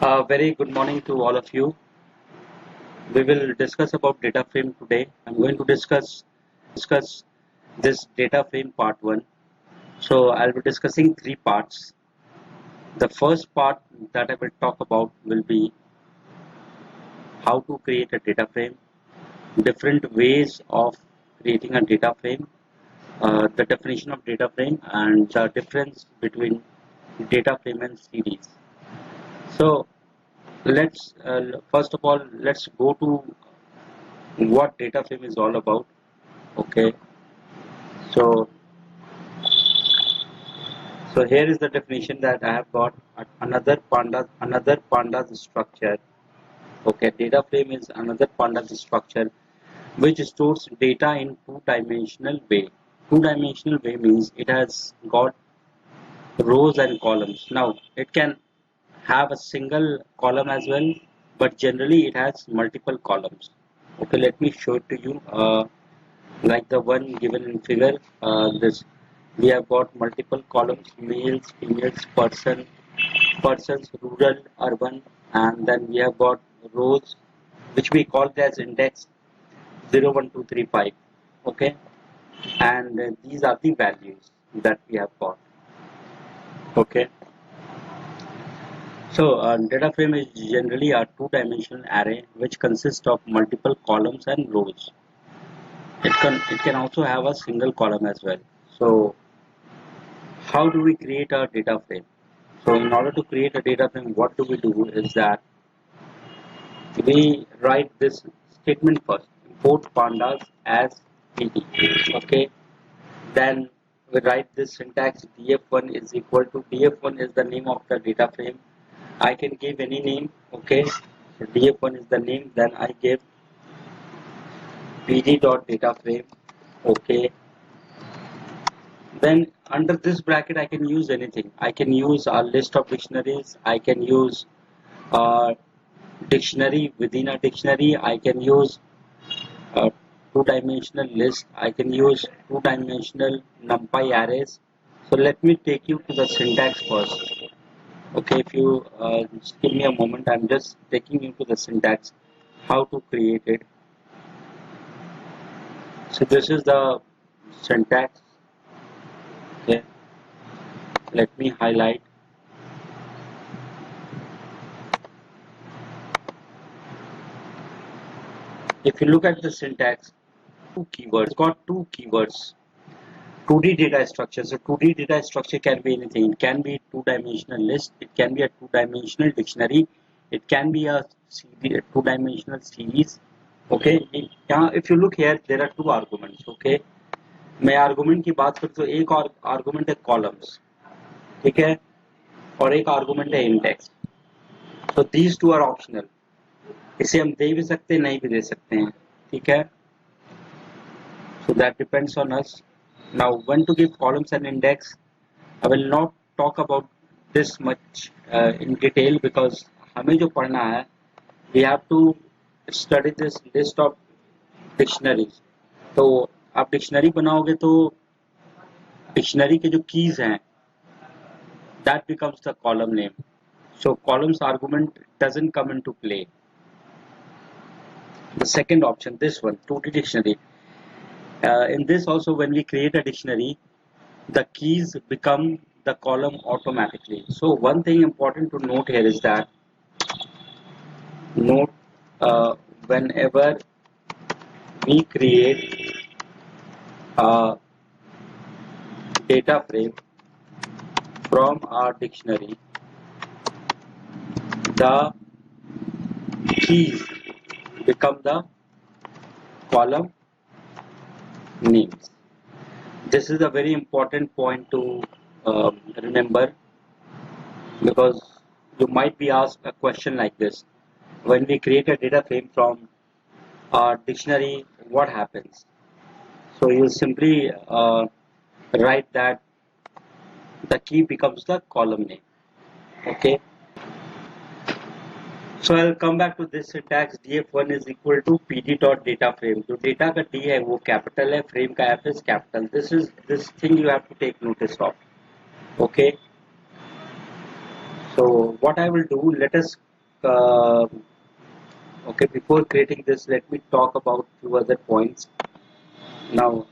Very good morning to all of you. We will discuss about data frame today. I'm going to discuss this data frame part 1. So I'll be discussing three parts. The first part that I will talk about will be how to create a data frame, different ways of creating a data frame, the definition of data frame, and the difference between data frame and series. So let's first of all let's go to what data frame is all about. Okay, so here is the definition that I have got. Another pandas structure. Okay, data frame is another pandas structure which stores data in two-dimensional way. Two-dimensional way means it has got rows and columns. Now it can have a single column as well, but generally it has multiple columns. Okay, let me show it to you. Like the one given in figure, this we have got multiple columns: males, females, persons, rural, urban, and then we have got rows which we call it as index 0, 1, 2, 3, 5. Okay, and these are the values that we have got. Okay, so data frame is generally a two-dimensional array which consists of multiple columns and rows. It can also have a single column as well. So how do we create a data frame? So in order to create a data frame, what do we do is that we write this statement first: import pandas as PD. Okay, then we write this syntax: df1 is equal to, df1 is the name of the data frame. I can give any name. Okay, so df1 is the name, then I give pd.dataframe. Okay, then under this bracket I can use anything. I can use a list of dictionaries, I can use a dictionary within a dictionary, I can use a two-dimensional list, I can use two-dimensional numpy arrays. So let me take you to the syntax first. Okay, if you just give me a moment, I'm just taking you to the syntax, how to create it. So this is the syntax. Okay, let me highlight. If you look at the syntax, two keywords, it's got two keywords. 2D data structure. So 2D data structure can be anything. It can be two-dimensional list. It can be a two-dimensional dictionary. It can be a two-dimensional series. Okay. यहाँ if you look here, there are two arguments. Okay. मैं argument की बात करूँ तो एक और argument है columns. ठीक है. और एक argument है index. So these two are optional. इसे हम दे भी सकते हैं, नहीं भी दे सकते हैं. ठीक है. So that depends on us. Now when to give columns and index, I will not talk about this much in detail because हमें जो पढ़ना है, we have to study this list of dictionaries. तो आप डिक्शनरी बनाओगे तो dictionary के जो कीज हैं, that becomes the column name. So columns argument doesn't come into play. The second option, this one, 2D dictionary. In this also, when we create a dictionary, the keys become the column automatically. So one thing important to note here is that whenever we create a data frame from our dictionary, the keys become the column names. This is a very important point to remember, because you might be asked a question like this: when we create a data frame from our dictionary, what happens? So you simply write that the key becomes the column name. Okay, so I'll come back to this syntax. df1 is equal to pd.dataframe. जो data का d है वो capital है, frame का f is capital. This thing you have to take notice of. Okay, so what I will do, let us okay, before creating this, let me talk about few other points. Now,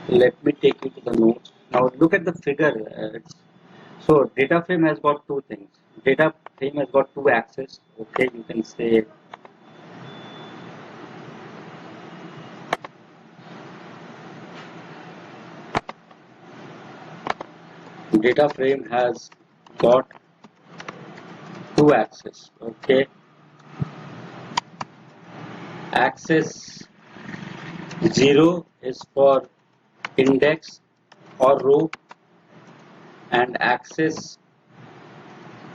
let me take you to the notes. Now, look at the figure. So, data frame has got two things. Data frame has got two axes. Okay, you can say data frame has got two axes. Okay, axis 0 is for index or row, and axis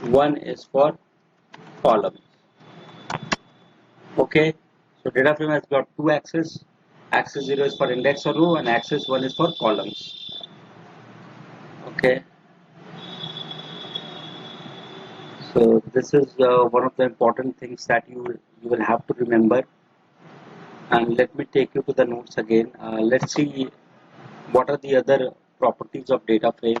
1 is for column. Okay, so data frame has got two axes. Axis 0 is for index or row, and axis 1 is for columns. Okay, so this is one of the important things that you will have to remember. And let me take you to the notes again. Let's see what are the other properties of data frame.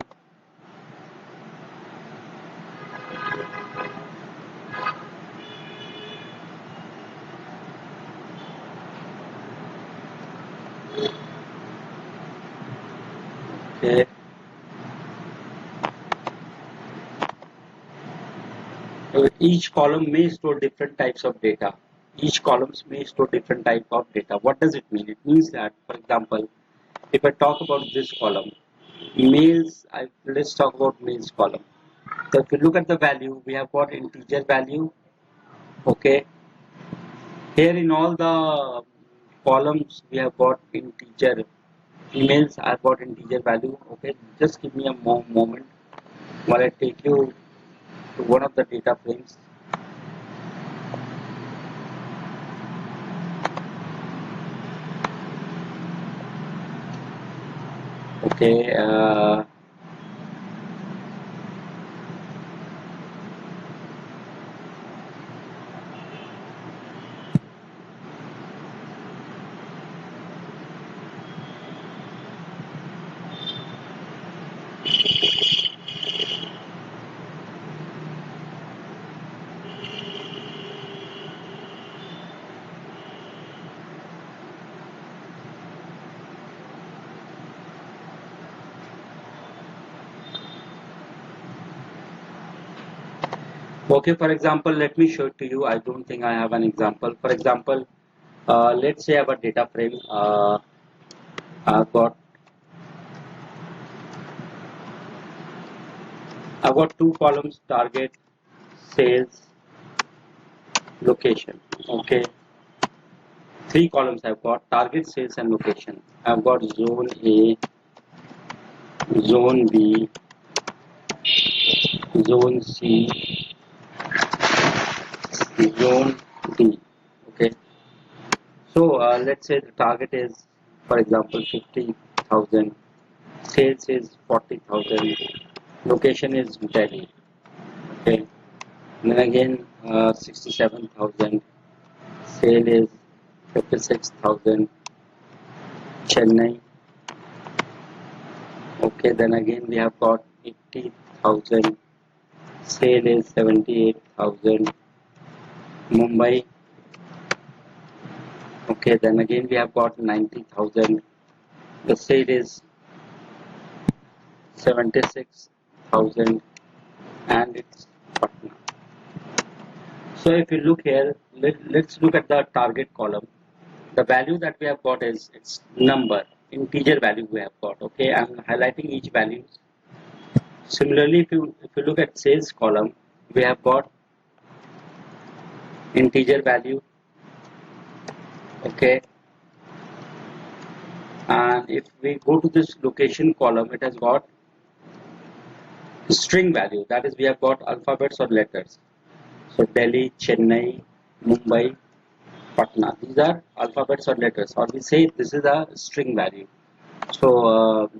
Okay. Each column may store different types of data. Each columns may store different type of data. What does it mean? It means that, for example, if I talk about this column, let's talk about males column. So if you look at the value, we have got integer value. Okay. Here in all the columns, we have got integer. Females, I've got integer value. Okay. Just give me a moment while I take you to one of the data frames. Okay. Okay, for example, let me show it to you. I don't think I have an example. For example, let's say I have a data frame. I've got two columns: target, sales, location. Okay, three columns I've got: target, sales, and location. I've got zone A, zone B, zone C, zone D. Okay, so let's say the target is, for example, 50,000. Sales is 40,000. Location is Delhi. Okay. And then again, 67,000. Sale is 56,000. Chennai. Okay. Then again, we have got 80,000. Sale is 78,000. Mumbai. Okay. Then again, we have got 90,000. The sale is 76,000, and it's Patna. So if you look here, let's look at the target column. The value that we have got is its number, integer value we have got. Okay, I'm highlighting each value. Similarly, if you look at sales column, we have got integer value. Okay, and if we go to this location column, it has got string value. That is, we have got alphabets or letters. So Delhi, Chennai, Mumbai, Patna. These are alphabets or letters, or we say this is a string value. So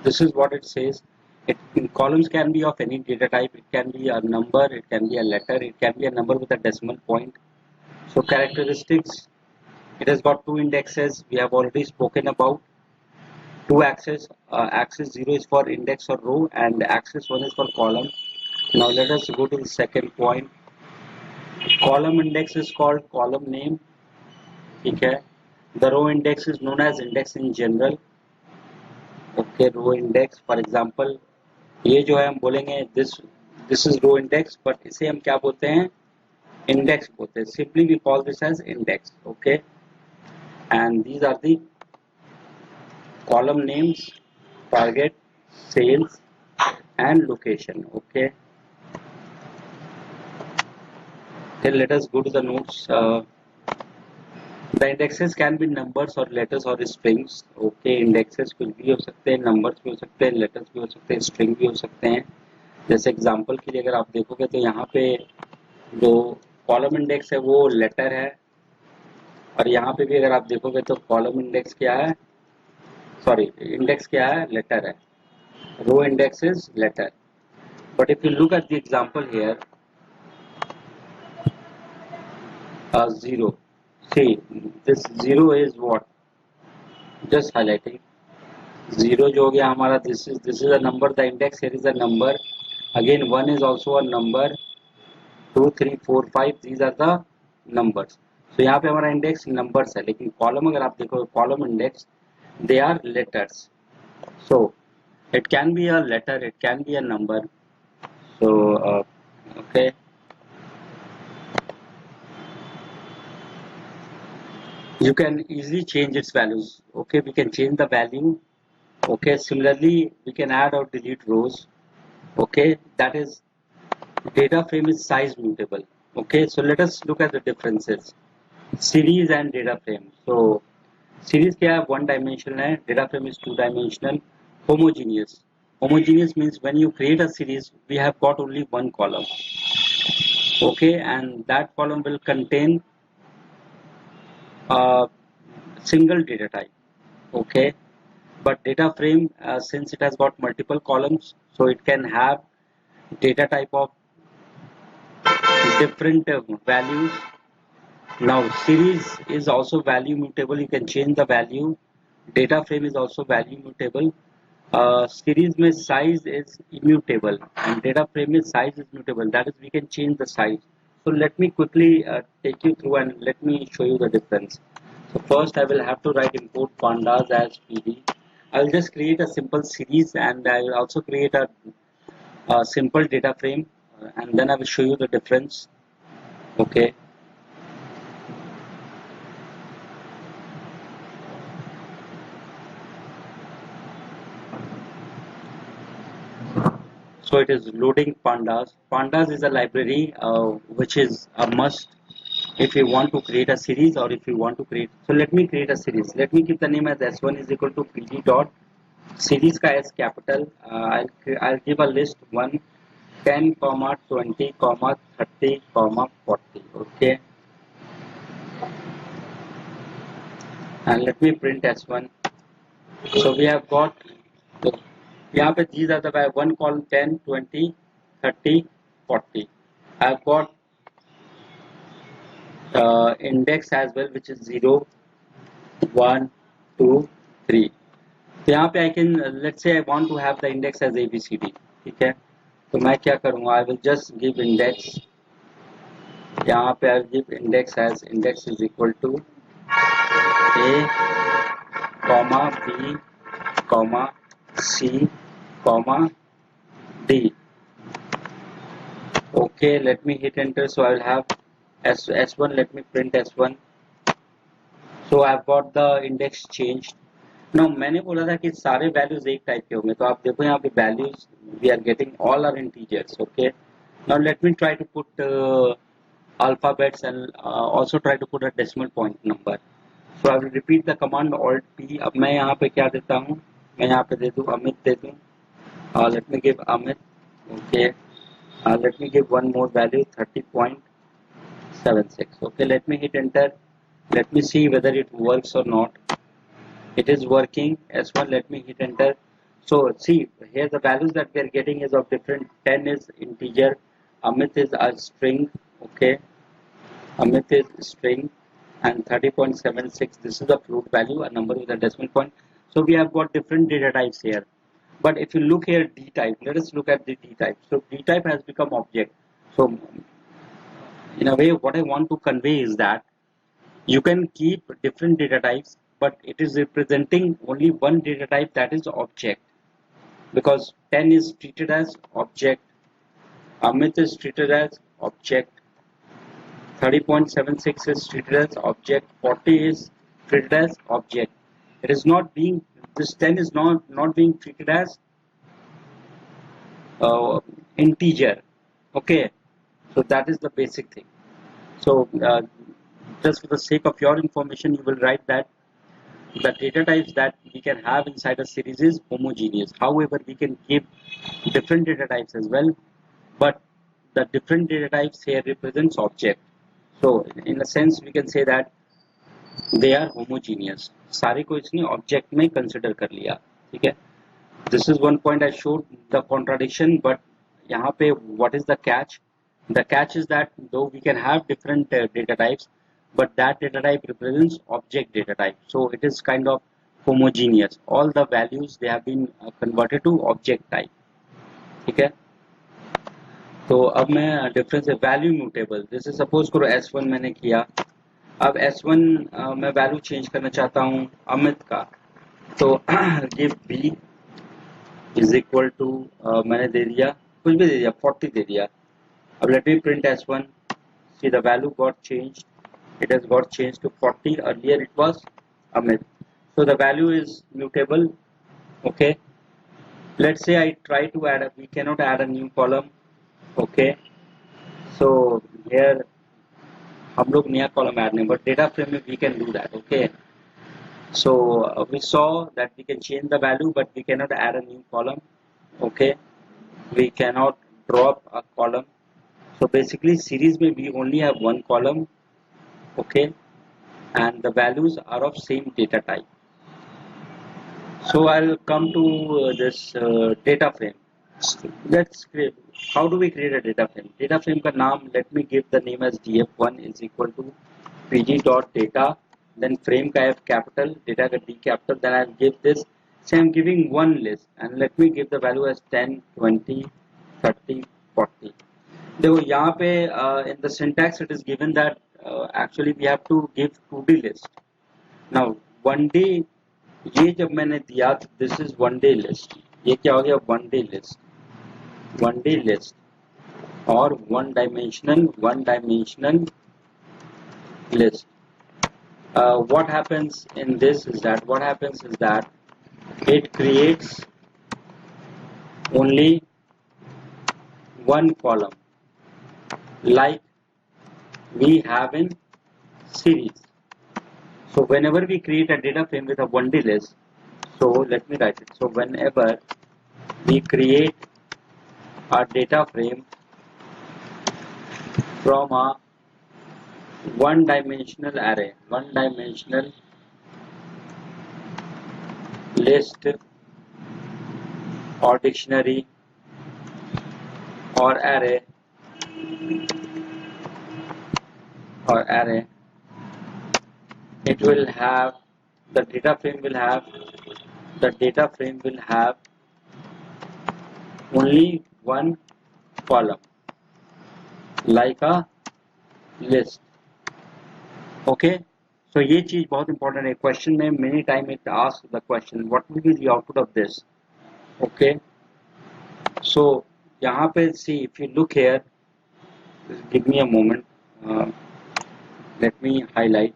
this is what it says. Columns can be of any data type. It can be a number, it can be a letter, it can be a number with a decimal point. So characteristics, it has got two indexes. We have already spoken about two axes. Axis 0 is for index or row, and axis 1 is for column. Now let us go to the second point. Column index is called column name. ठीक है. The row index is known as index in general. Okay, row index. For example, ये जो है हम बोलेंगे this is row index, but इसे हम क्या बोलते हैं? Index बोलते हैं. Simply we call this as index. Okay, and these are the column names, target, sales, and location. Okay. Then let us go to the notes. The indexes can be numbers or letters or strings. Okay, indexes कुछ भी हो सकते हैं, numbers भी हो सकते हैं, letters भी हो सकते हैं, string भी हो सकते हैं. जैसे एग्जांपल के लिए अगर आप देखोगे तो यहाँ पे जो कॉलम इंडेक्स है वो लेटर है, और यहाँ पे भी अगर आप देखोगे तो कॉलम इंडेक्स क्या है, सॉरी इंडेक्स क्या है, लेटर है. Row index is letter. But if you look at the example here, zero. See, this zero is what? Just highlighting. Zero जो हो गया हमारा, this is a number. The index here is a number. Again, one is also a number. 2, 3, 4, 5. These are the numbers. So यहाँ पे हमारा index numbers है, लेकिन column अगर आप देखो column index, they are letters. So it can be a letter, it can be a number. So okay. You can easily change its values. Okay, we can change the value. Okay, similarly we can add or delete rows. Okay, that is, data frame is size mutable. Okay, so let us look at the differences. Series and data frame. So series क्या है, one dimensional है, data frame is two dimensional. Homogeneous. Homogeneous means when you create a series, we have got only one column. Okay, and that column will contain a single data type. Okay, but data frame, since it has got multiple columns, so it can have data type of different values. Now series is also value mutable, you can change the value. Data frame is also value mutable. Series में size is immutable and data frame में size is mutable, that is we can change the size. So let me quickly take you through and let me show you the difference. So first I will have to write import pandas as pd. I will just create a simple series and I will also create a simple data frame, and then I will show you the difference. Okay. So it is loading pandas. Pandas is a library which is a must if you want to create a series or if you want to create. So let me create a series. Let me keep the name as s1 is equal to pd dot series का s capital. I'll give a list 1, 10, 20, 30, 40. Okay, and let me print s1. So we have got, यहाँ पे these are the one column 10, 20, 30, 40. I've got index as well, which is 0, 1, 2, 3. तो यहाँ पे I can, let's say I want to have the index as ABCD. ठीक है, तो मैं क्या करूँगा, I will just give index. यहाँ पे I will give index as index is equal to A, comma B, comma C, comma D. Okay, let me hit enter. So I will have S1. Let me print S1. So I've got the index changed. Now मैंने बोला था कि सारे values एक type के होंगे, तो आप देखो यहाँ पे values we are getting all are integers. Okay. Now let me try to put alphabets and also try to put a decimal point number. So I will repeat the command Alt P. अब मैं यहाँ पे क्या देता हूँ, मैं यहाँ पे दे दूँ अमित दे दूँ. Let me give Amit. Okay. Let me give one more value 30.76. Okay, let me hit enter. Let me see whether it works or not. It is working. S1, let me hit enter. So see here the values that we are getting is of different. 10 is integer, Amit is a string. Okay, Amit is string, and 30.76, this is a float value, a number with a decimal point. So we have got different data types here. But if you look here D type, let us look at the D type. So D type has become object. So In a way, what I want to convey is that you can keep different data types, but it is representing only one data type, that is object, because 10 is treated as object, Amit is treated as object, 30.76 is treated as object, 40 is treated as object. It is not being, this 10 is not being treated as integer. Okay, so that is the basic thing. So just for the sake of your information, you will write that the data types that we can have inside a series is homogeneous. However, we can give different data types as well, but the different data types here represents object. So in a sense, we can say that they are homogeneous. सारे को इसने object में consider कर लिया, ठीक है? This is one point I showed the contradiction, but यहाँ पे what is the catch? The catch is that though we can have different data types, but that data type represents object data type. So it is kind of homogeneous. All the values they have been converted to object type. ठीक है? तो अब मैं difference value mutable, जैसे suppose करो S1 मैंने किया, अब S1 मैं वैल्यू चेंज करना चाहता हूँ अमित का, तो give B is equal to मैंने दे दिया कुछ भी दे दिया 40 दे दिया. अब let me print S1, see the value got changed, it has got changed to 40, earlier it was Amit, so the value is mutable. Okay, let's say I try to add we cannot add a new column. Okay, so here हम लोग नया column add नहीं, but data frame में we can do that. Okay, so we saw that we can change the value, but we cannot add a new column. Okay, we cannot drop a column. So basically series में we only have one column. Okay, and the values are of same data type. So I'll come to this data frame. Let's create, how do we create a data frame? Data frame का नाम, let me give the name as df1 is equal to pg dot data, then frame का f capital, data का d capital, then I'll give this, say I'm giving one list and let me give the value as 10, 20, 30, 40. देखो यहाँ पे in the syntax it is given that actually we have to give 2D list. Now 1D, ये जब मैंने दिया this is 1D list, ये क्या हो गया 1D list, 1D list और one dimensional list. What happens in this is that it creates only one column like we have in series. So whenever we create a data frame with a 1D list, so let me write it. So whenever we create a data frame from a one-dimensional array, one-dimensional list or dictionary or array, it will have, the data frame will have only one column like a list. Okay, so ये चीज बहुत important है. Question में many time it asks the question what will be the output of this. Okay, so यहाँ पे see if you look here, give me a moment, let me highlight.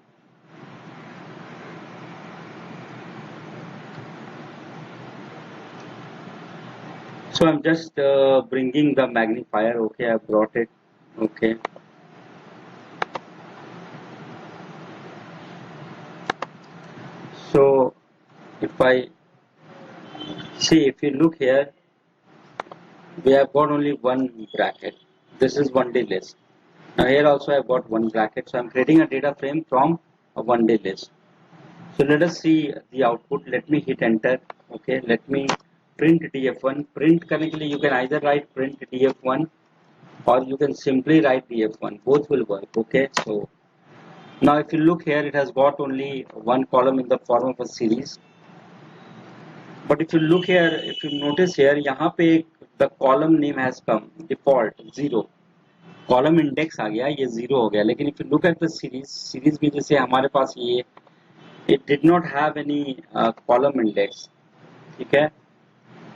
So I'm just bringing the magnifier. Okay, I brought it. Okay, so if I see, if you look here, we have got only one bracket. This is 1D list. Now here also I have got one bracket. So I'm creating a data frame from a 1D list. So let us see the output. Let me hit enter. Okay, let me print df1. Print करने के लिए you can either write print df1 or you can simply write df1. Both will work. Okay, so now if you look here, it has got only one column in the form of a series. But if you look here, if you notice here, यहाँ पे the column name has come default 0. Column index आ गया, ये 0 हो गया। लेकिन if you look at the series में जैसे हमारे पास ये it did not have any column index, ठीक है।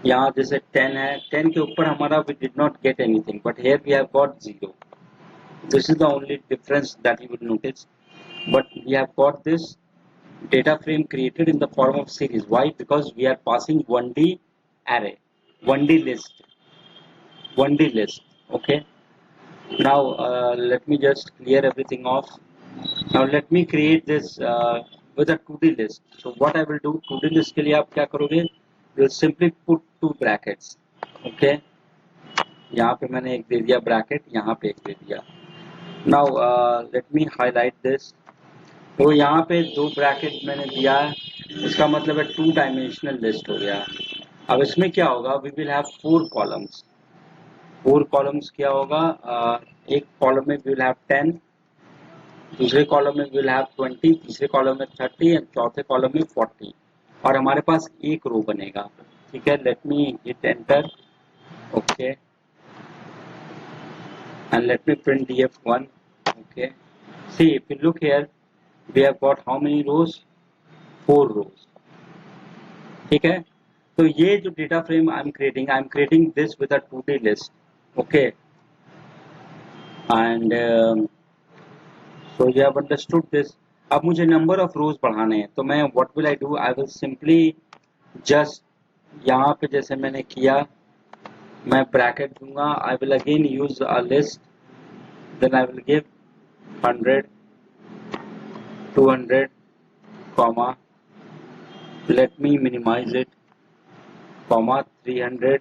यहाँ जैसे 10 है, 10 के ऊपर हमारा we did not get anything, but here we have got 0. This is the only difference that you will notice. But we have got this data frame created in the form of series. Why? Because we are passing 1D array, 1D list, 1D list. Okay. Now let me just clear everything off. Now let me create this with a 2D list. So what I will do, 2D list के लिए आप क्या करोगे? You will simply put two brackets. Okay. यहाँ पे मैंने एक दे दिया ब्रैकेट, यहाँ पे एक दे दिया. Now let me highlight this. तो यहाँ पे दो ब्रैकेट मैंने दिया है, इसका मतलब है 2 डायमेंशनल लिस्ट हो गया. अब इसमें क्या होगा, we will have 4 columns. 4 columns क्या होगा, एक कॉलम में वी विल हैव 10, दूसरे कॉलम में वी विल हैव 20, तीसरे कॉलम में 30 एंड चौथे कॉलम में 40, और हमारे पास एक रो बनेगा. ठीक है, late me hit enter. Okay, and let me print df1. Okay, see if you look here, we have got how many rows, 4 rows. ठीक है, तो ये जो data frame I am creating this with a 2D list. Okay, and so you have understood this. अब मुझे number of rows बढ़ाने हैं, तो मैं what will I do, I will simply just यहाँ पे जैसे मैंने किया, मैं ब्रैकेट दूंगा. I will again use a list, then I will give 100, 200, comma, let me minimize it, comma 300,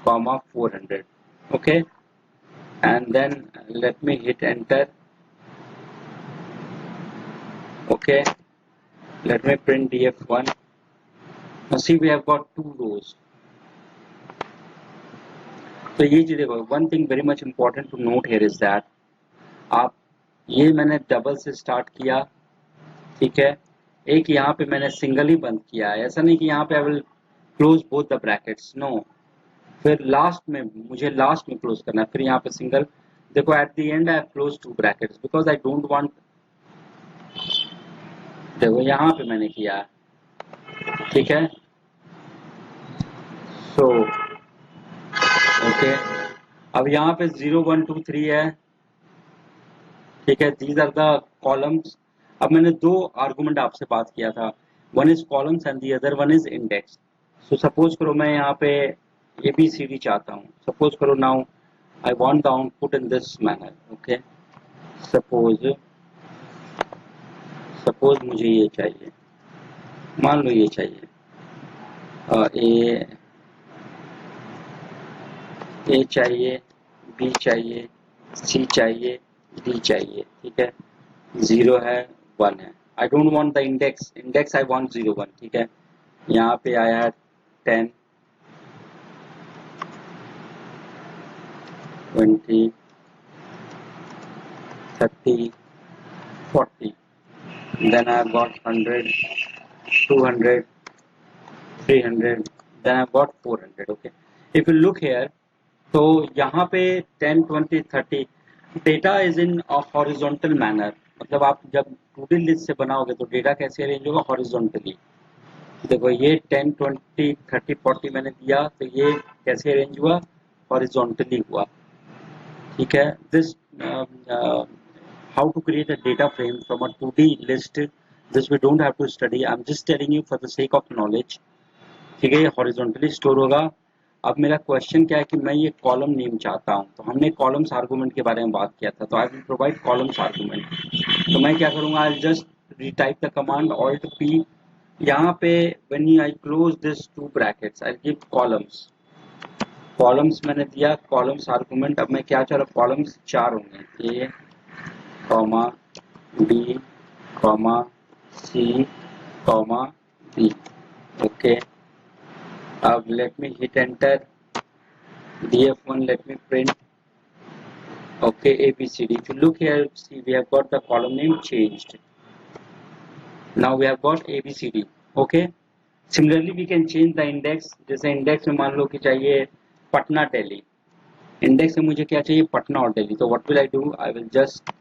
comma 400. Okay, and then let me hit enter. Okay, let me print df1. Now see, we have got 2 rows. तो ये जो देखो, one thing very much important to note here is that आप ये मैंने double से start किया, ठीक है, एक यहाँ पे मैंने सिंगल ही बंद किया है. ऐसा नहीं कि यहाँ पे I will close both the brackets, no. फिर लास्ट में मुझे लास्ट में क्लोज करना है, फिर यहाँ पे सिंगल. देखो at the and I close 2 brackets because I don't want. देखो यहाँ पे मैंने किया है, ठीक है. सो ओके, अब यहाँ पे 0 1 2 3 है, ठीक है. These are the columns. अब मैंने 2 आर्गुमेंट आपसे बात किया था, one is columns and the other one is index. So suppose करो मैं यहाँ पे ABCD चाहता हूँ. सपोज करो now I want the output in this manner. Okay, suppose मुझे ये चाहिए, मान लो ये चाहिए, A चाहिए, B चाहिए, C चाहिए, D चाहिए. ठीक है, 0 है, 1 है. I don't want the index I want 0 1. ठीक है, यहाँ पे आया है 10, 20, 30, 40. Then I've got 100, 200, 300. Then I've got 400. Okay. If you look here, तो यहाँ पे 10, 20, 30 data is in horizontal manner. मतलब आप जब 2D लिस्ट से बनाओगे तो डेटा कैसे अरेंज होगा, हॉरिजॉन्टली. देखो ये 10, 20, 30, 40 मैंने दिया, तो ये कैसे अरेंज हुआ, हॉरिजॉन्टली हुआ. ठीक है, this how to create a data frame from a 2D list, this we don't have to study, I'm just telling you for the sake of knowledge. ठीक है, ये हॉरिजॉन्टली स्टोर होगा. अब मेरा क्वेश्चन क्या है कि मैं ये कॉलम नेम चाहता हूँ, तो हमने कॉलम्स आर्गुमेंट के बारे में बात किया था, तो I will provide columns argument. तो मैं क्या करूँगा, I just retype the command Alt P. यहाँ पे when I close this 2 brackets I give columns. Columns मैंने दिया, कॉलम्स आर्गुमेंट. अब मैं क्या चाह रहा हूँ, कॉलम्स 4 होंगे, A, B, C, D. Okay. Now let me hit enter. df1, let me print. Okay, ABCD. If you look here, see we have got the column name changed. Now we have got ABCD. Okay. Similarly, we can change the index. जैसे index में मान लो कि चाहिए Patna Delhi, index में मुझे क्या चाहिए, पटना और दिल्ली। तो what will I do, I will just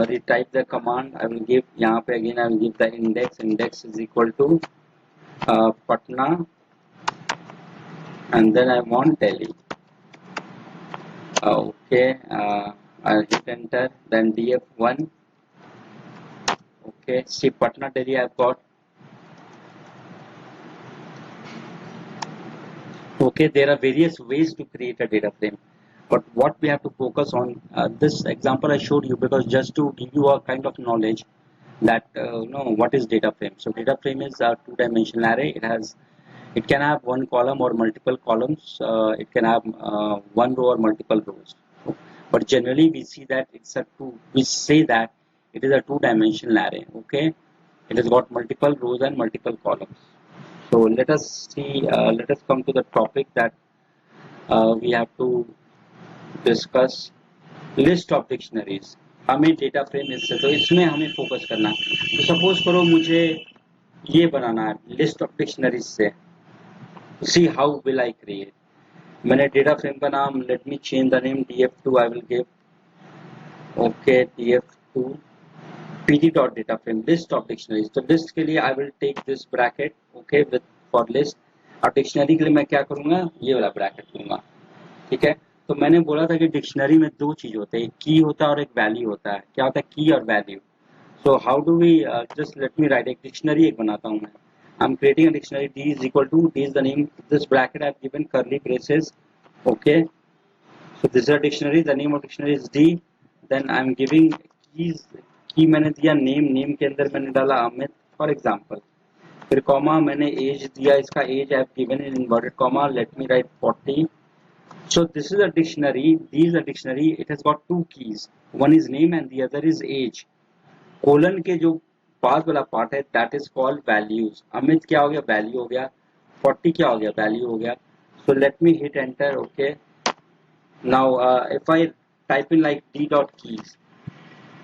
retype the command. I will give यहाँ पे again I will give the index is equal to Patna and then I want Delhi. Okay, I'll hit enter, then df1. Okay, see Patna Delhi I've got. Okay, there are various ways to create a data frame, but what we have to focus on, this example I showed you because just to give you a kind of knowledge that what is data frame. So data frame is a two-dimensional array. It can have one column or multiple columns. It can have one row or multiple rows. But generally, we see that we say that it is a two-dimensional array. Okay, it has got multiple rows and multiple columns. So let us see. Let us come to the topic that we have to discuss. List of dictionaries. हमें data frame इससे, तो इसमें हमें focus करना है। तो suppose करो मुझे ये बनाना है लिस्ट ऑफ डिक्शनरीज से। See how will I create. मैंने डेटा फ्रेम का नाम, let me change the name df2 I will give. Okay, df2 pd dot data frame list of dictionaries। तो लिस्ट के लिए I will take this bracket, okay, with for list. और dictionary के लिए मैं क्या करूंगा, ये वाला ब्रैकेट लूंगा। ठीक है, तो मैंने बोला था कि डिक्शनरी में दो चीज होते हैं, एक की होता है और एक वैल्यू होता है। क्या होता है, की और value. So how do we just let me write एक dictionary एक बनाता हूँ मैं। I'm creating a dictionary. D is equal to, D is the name, this bracket I've given curly braces. Okay, so this is a dictionary, the name of dictionary is D. Then I'm giving keys, की मैंने दिया name के अंदर मैंने डाला Amit for example। फिर comma मैंने age दिया, इसका age I've given in inverted comma, let me write 40। So this is a dictionary, D is a dictionary, it has got two keys, one is name and the other is age। Colon के जो बाद वाला part है that is called values. Amit क्या हो गया, value हो गया। 40 क्या हो गया, वैल्यू हो गया। So let me hit enter. Okay, now if I type in like d dot keys,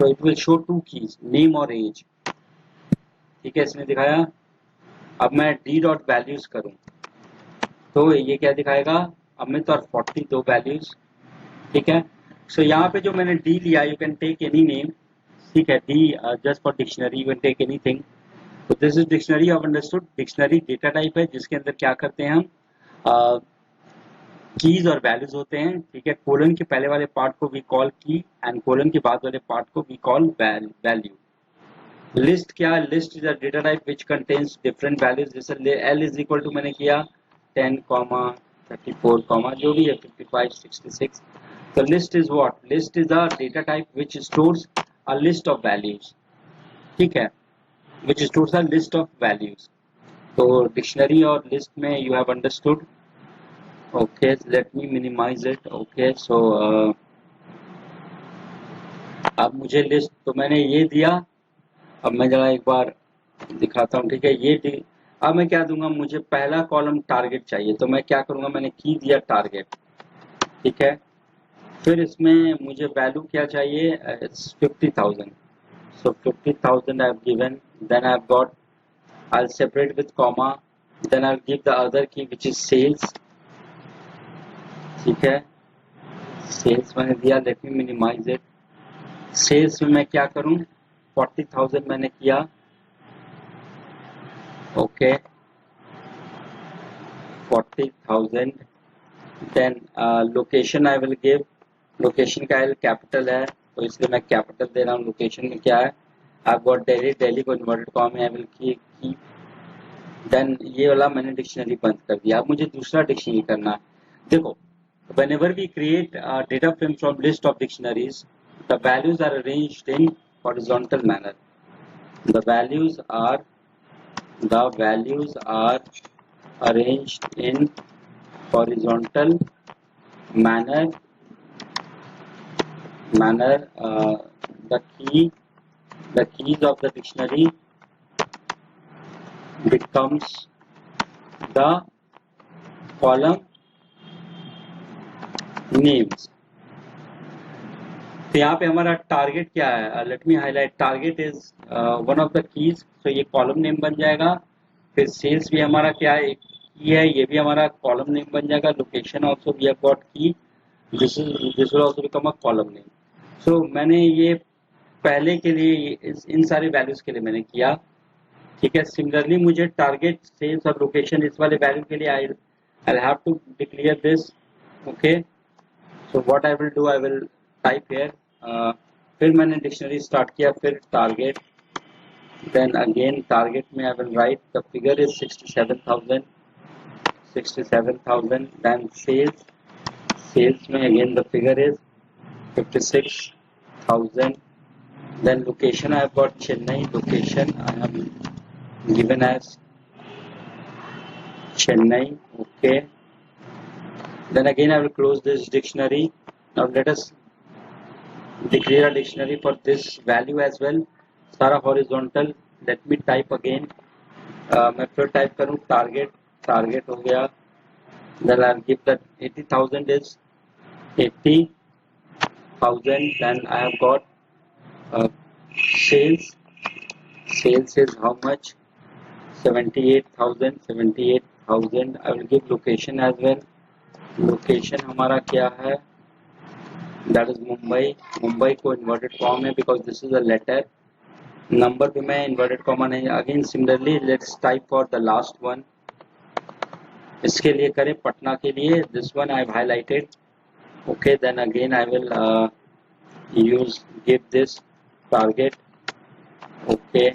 तो it will show two keys, name और एज। ठीक है, इसने दिखाया। अब मैं d डॉट वैल्यूज करूं तो ये क्या दिखाएगा, अमित और 40 दो वैल्यूज। ठीक है, सो यहाँ पे जो मैंने d लिया, you can take any name. ठीक है, d just for dictionary, you can take anything. तो this is dictionary of understood. Dictionary data type है जिसके अंदर क्या करते हैं हम, कीज और वैल्यूज होते हैं। ठीक है, कोलन के पहले वाले पार्ट को वी कॉल की एंड कोलन के बाद वाले पार्ट को वी कॉल वैल्यू। लिस्ट क्या है, list is a data type which contains different values. जैसे एल इज इक्वल टू मैंने किया 10, 34, जो भी है 55, 66। तो list is what, list is a data type which stores a list of values. ठीक है, which stores a list of values। तो डिक्शनरी और लिस्ट में you have understood। okay, let me minimize it। okay, so अब मुझे list, तो मैंने ये दिया। अब मैं जरा एक बार दिखाता हूँ। ठीक है, ये अब मैं क्या दूंगा, मुझे पहला कॉलम टारगेट चाहिए, तो मैं क्या करूंगा, मैंने की दिया टारगेट। ठीक है, फिर इसमें मुझे वैल्यू क्या चाहिए, 50,000। so 50,000 I have given, then I have got, I'll separate with comma, then I'll give the other key which is sales। ठीक है, सेल्स मैंने दिया, let me minimize it. Sales में मैं क्या करूं, 40,000 मैंने किया। Okay, 40,000। Then location I will give, location का एल कैपिटल है तो इसलिए मैं कैपिटल दे रहा हूँ। लोकेशन में क्या है, आई गॉट दिल्ली, दिल्ली को इन्वर्टेड कॉमा में आई विल की। देन ये वाला मैंने डिक्शनरी बंद कर दिया। अब मुझे दूसरा डिक्शनरी करना है। देखो, whenever we create a data frame from list of dictionaries, the values are arranged in horizontal manner। The values are arranged in horizontal manner। The keys of the dictionary becomes the column names। तो यहाँ पे हमारा target क्या है, let me highlight, target is one of the keys. तो ये column name बन जाएगा। फिर सेल्स भी हमारा क्या है, एक की है, ये भी हमारा कॉलम नेम बन जाएगा। Location also we have got key. this will also become a column name. So मैंने ये पहले के लिए इन सारे वैल्यूज के लिए मैंने किया, ठीक है. सिमिलरली मुझे टारगेट, सेल्स और लोकेशन इस वाले वैल्यू के लिए I'll have to declare this. Okay, so what I will do, I will type here. फिर मैंने डिक्शनरी स्टार्ट किया, फिर टारगेट, then again target में I will write the figure is 67,000, then sales में again the figure is 56,000, then location I have got Chennai, location I have given as Chennai. Okay, then again I will close this dictionary. Now let us declare a dictionary for this value as well, सारा horizontal. Let me type again. मैं फिर type करूँ target हो गया, then I'll give that 80,000 is 80,000. then I have got sales is how much, 78,000. I will give location as well. Location हमारा क्या है, that is Mumbai को इन्वर्टेड कॉमा है because this is a letter. Number पे मैं inverted comma नहीं. Again similarly let's type for the last one. इसके लिए करें पटना के लिए, this one I have highlighted. Okay, then again I will use give this target. Okay,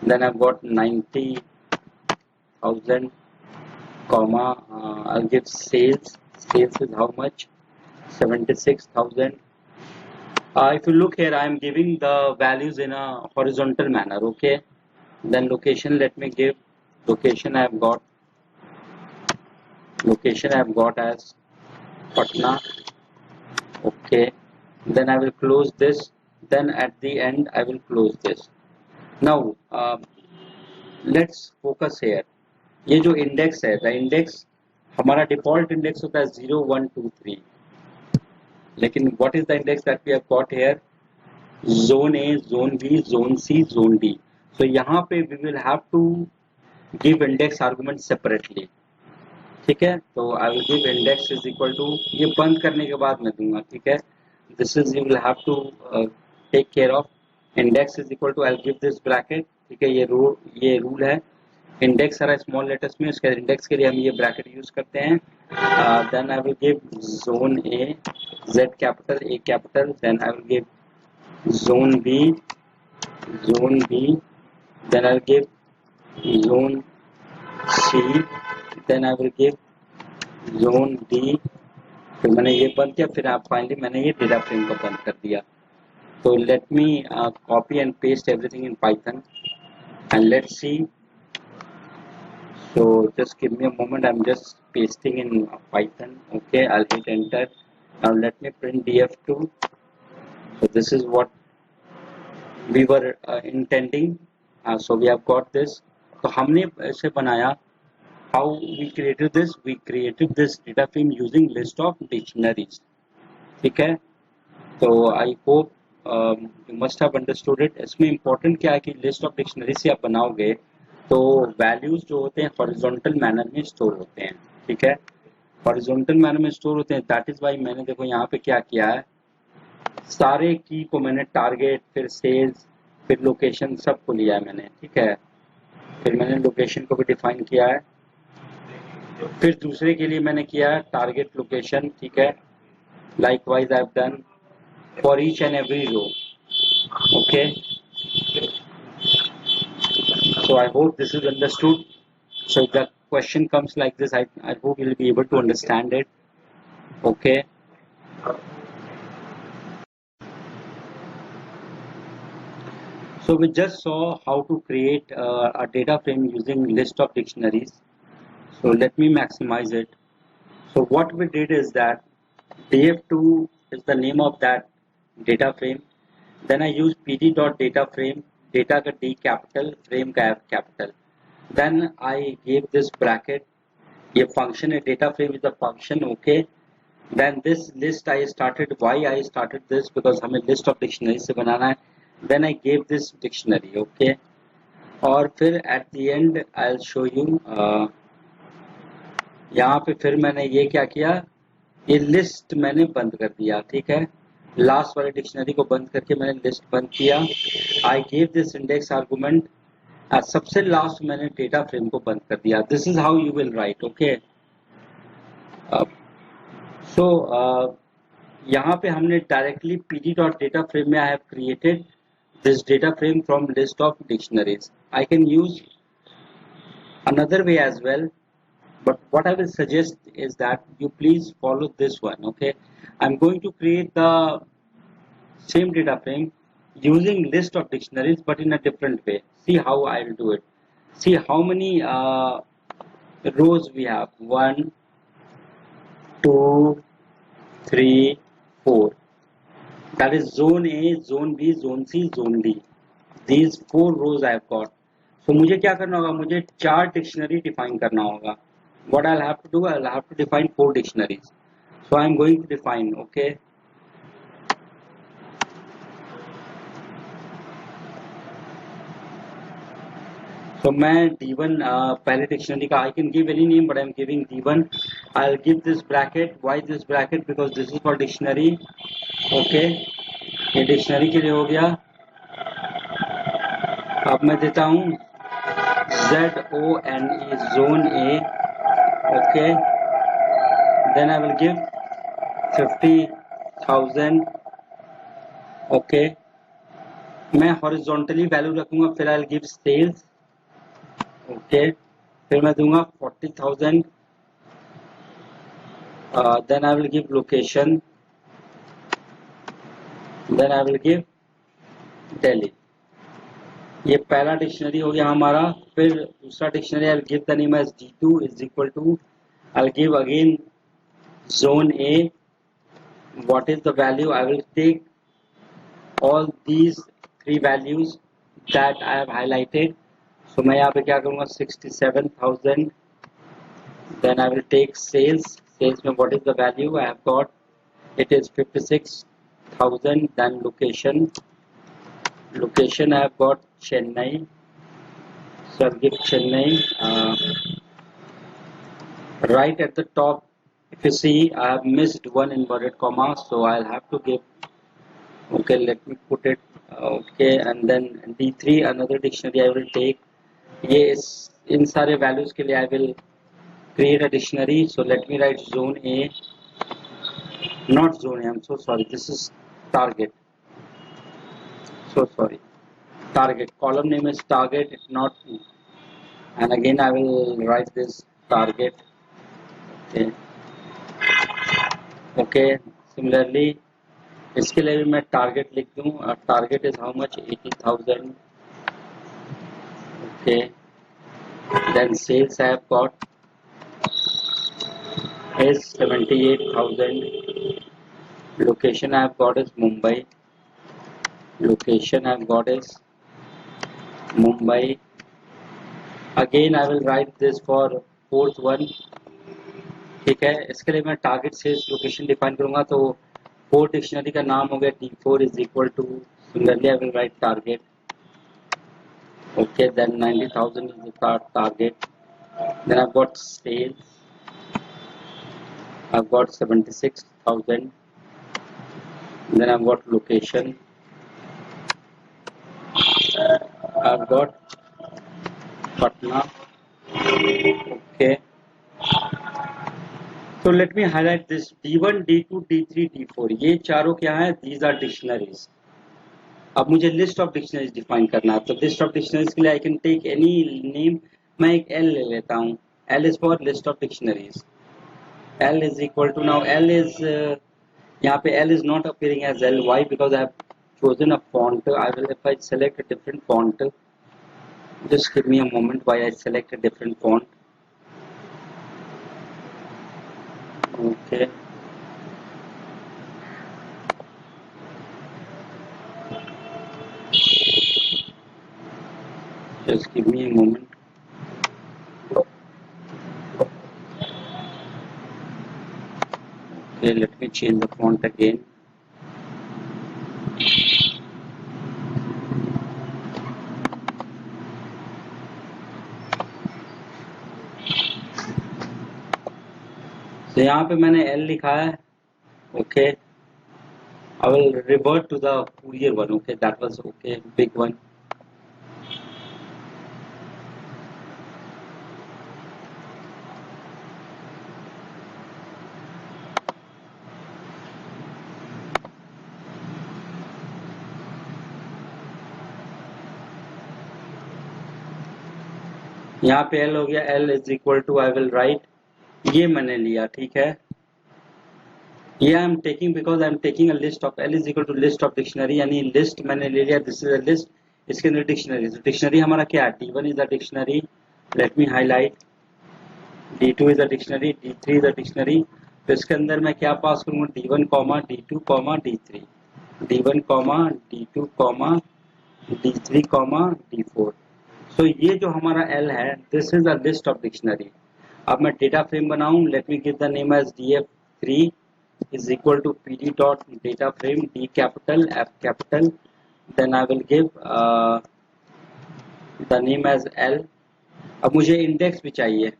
then I got 90,000 comma, I'll give sales is how much, 76,000. If you look here, I am giving the values in a horizontal manner. Okay, then location, let me give location. I have got as Patna. Okay, then I will close this, then at the end I will close this. Now let's focus here. ये जो index है, the index हमारा default index होता है 0 1 2 3, लेकिन what is the index that we have got here, zone A, zone B, zone C, zone D. So यहाँ पे we will have to give index argument separately. ठीक है, तो I will give index is equal to, ये बंद करने के बाद मैं दूंगा. ठीक है, this is you will have to take care of. Index is equal to, I will give this bracket. ठीक है, ये रूल है. इंडेक्स सारा स्मॉल लेटर्स में, उसके इंडेक्स के लिए हम ये ब्रैकेट यूज करते हैं. Then I will give zone A, Z capital, A capital. Then I will give zone B, then I will give zone C, then I will give zone D. फिर मैंने ये बंद किया, फिर आप फाइनली मैंने ये डेटा फ्रेम को बंद कर दिया. तो late me copy and paste everything in Python and let's see. So just give me a moment, I'm just pasting in Python. Okay, I'll hit enter. Now let me print df2. So this is what we were intending. So we have got this. तो हमने इसे बनाया. How we created this? We created this data frame using list of dictionaries. ठीक है, तो I hope you must have understood it. इसमें important क्या है कि list of dictionaries से आप बनाओगे तो वैल्यूज जो होते हैं हॉरिजॉन्टल मैनर में स्टोर होते हैं. ठीक है, हॉरिजॉन्टल मैनर में स्टोर होते हैं. दैट इज वाई मैंने देखो यहाँ पे क्या किया है, सारे की को मैंने टारगेट, फिर सेल्स, फिर लोकेशन सबको लिया है मैंने. ठीक है, फिर मैंने लोकेशन को भी डिफाइन किया है. फिर दूसरे के लिए मैंने किया है टारगेट लोकेशन. ठीक है, likewise I have done for each and every row. Okay, so I hope this is understood. So if the question comes like this, I hope you'll be able to understand it. Okay, so we just saw how to create a data frame using list of dictionaries. So let me maximize it. So what we did is that df2 is the name of that data frame. Then I use pd.dataFrame, data का d capital, frame का f capital. Then I gave this bracket. ये function है, data frame is a function. Okay, then this list I started. Why I started this? Because हमें list of dictionary से बनाना है. Then I gave this dictionary. Okay, और फिर at the end I'll show you. यहाँ पे फिर मैंने ये क्या किया, ये लिस्ट मैंने बंद कर दिया, ठीक है, लास्ट वाले डिक्शनरी को बंद करके मैंने लिस्ट बंद किया। I give this index argument, सबसे लास्ट मैंने डेटा फ्रेम को बंद कर दिया। This is how you will write, okay. So यहाँ पे हमने directly pd dot data frame में I have created this data frame from list of dictionaries. I can use another way as well, but what I will suggest is that you please follow this one, okay. I'm going to create the same data frame using list of dictionaries but in a different way. See how I will do it. See how many rows we have. 1 2 3 4. That is zone A, zone B, zone C, zone D. These 4 rows I have got. So मुझे क्या करना होगा, मुझे 4 dictionary define करना होगा. What I'll have to do, I'll have to define 4 dictionaries. So I'm going to define, okay. So मैं D1 पहले dictionary का, I can give any name but I'm giving D1. I'll give this bracket. Why this bracket? Because this is for dictionary, okay. ये dictionary के लिए हो गया. अब मैं देता हूँ ZONE, zone A, okay. Then I will give 50,000, okay. मैं हॉरिजॉन्टली वैल्यू रखूंगा, फिर I'll give sales, okay. फिर मैं दूंगा 40,000. Then I will give location. Then I will give Delhi. ये पहला डिक्शनरी हो गया हमारा. फिर दूसरा dictionary I will give the name as D2 is equal to, I will give again zone A. What is the value? I will take all these 3 values that I have highlighted. So मैं यहाँ पे क्या करूँगा, 67,000. Then I will take sales. Sales में what is the value I have got? It is 56,000. Then location. Location I have got Chennai. So I'll give Chennai. Right at the top, if you see, I have missed one inverted comma, so I'll have to give, okay, let me put it, okay, and then D3, another dictionary I will take. ये इन सारे values के लिए I will create a dictionary. So let me write zone A, not zone A, I'm so sorry, this is target. So sorry, target. Column name is target, not E. And again I will write this target. Okay. Okay. Similarly, इसके लिए भी मैं target लिख दूं. Target is how much, 80,000. Okay. Then sales I have got is 78,000. Location I have got is Mumbai. Location I have got is Mumbai. Again I will write this for fourth one. ठीक है, इसके लिए मैं target sales location define करूंगा. तो 4 dictionary का नाम हो गया D4 is equal to, similarly I will write target. Okay, then 90,000 is the target. Then I've got sales. I've got 76,000. Then I've got location. I've got Patna. Okay. So let me highlight this D1, D2, D3, D4. ये चारों क्या है? These are dictionaries. अब मुझे list of dictionaries define करना है. तो list of dictionaries के लिए I can take any name. मैं एक L ले लेता हूँ. L is for list of dictionaries. L is equal to, now L is, यहाँ पे L is not appearing as L. Why? Because I have chosen a font. I will, if I select a different font, just give me a moment while I select a different font. Okay. Just give me a moment. Okay, let me change the font again. तो यहाँ पे मैंने L लिखा है. Okay, I will revert to the Fourier one. Okay, that was okay, big one. यहाँ पे L हो गया. L is equal to I will write. ये मैंने लिया, ठीक है. ये I am taking because I am taking a list of L is equal to list of dictionary, यानी list मैंने ले लिया. This is a list. इसके अंदर डिक्शनरी. डिक्शनरी हमारा क्या है? D1 is a dictionary. Let me highlight. D2 is a dictionary. D3 is a dictionary. तो इसके अंदर मैं क्या पास करूँगा? D1, D2, D3. D1, D2, D3, D4. तो ये जो हमारा L है, this is a list of dictionary. अब मैं डेटा फ्रेम बनाऊं. Let me give the name as df3 is equal to pd dot data frame, d capital, f capital, then I will give the name as L. अब मुझे index भी चाहिए.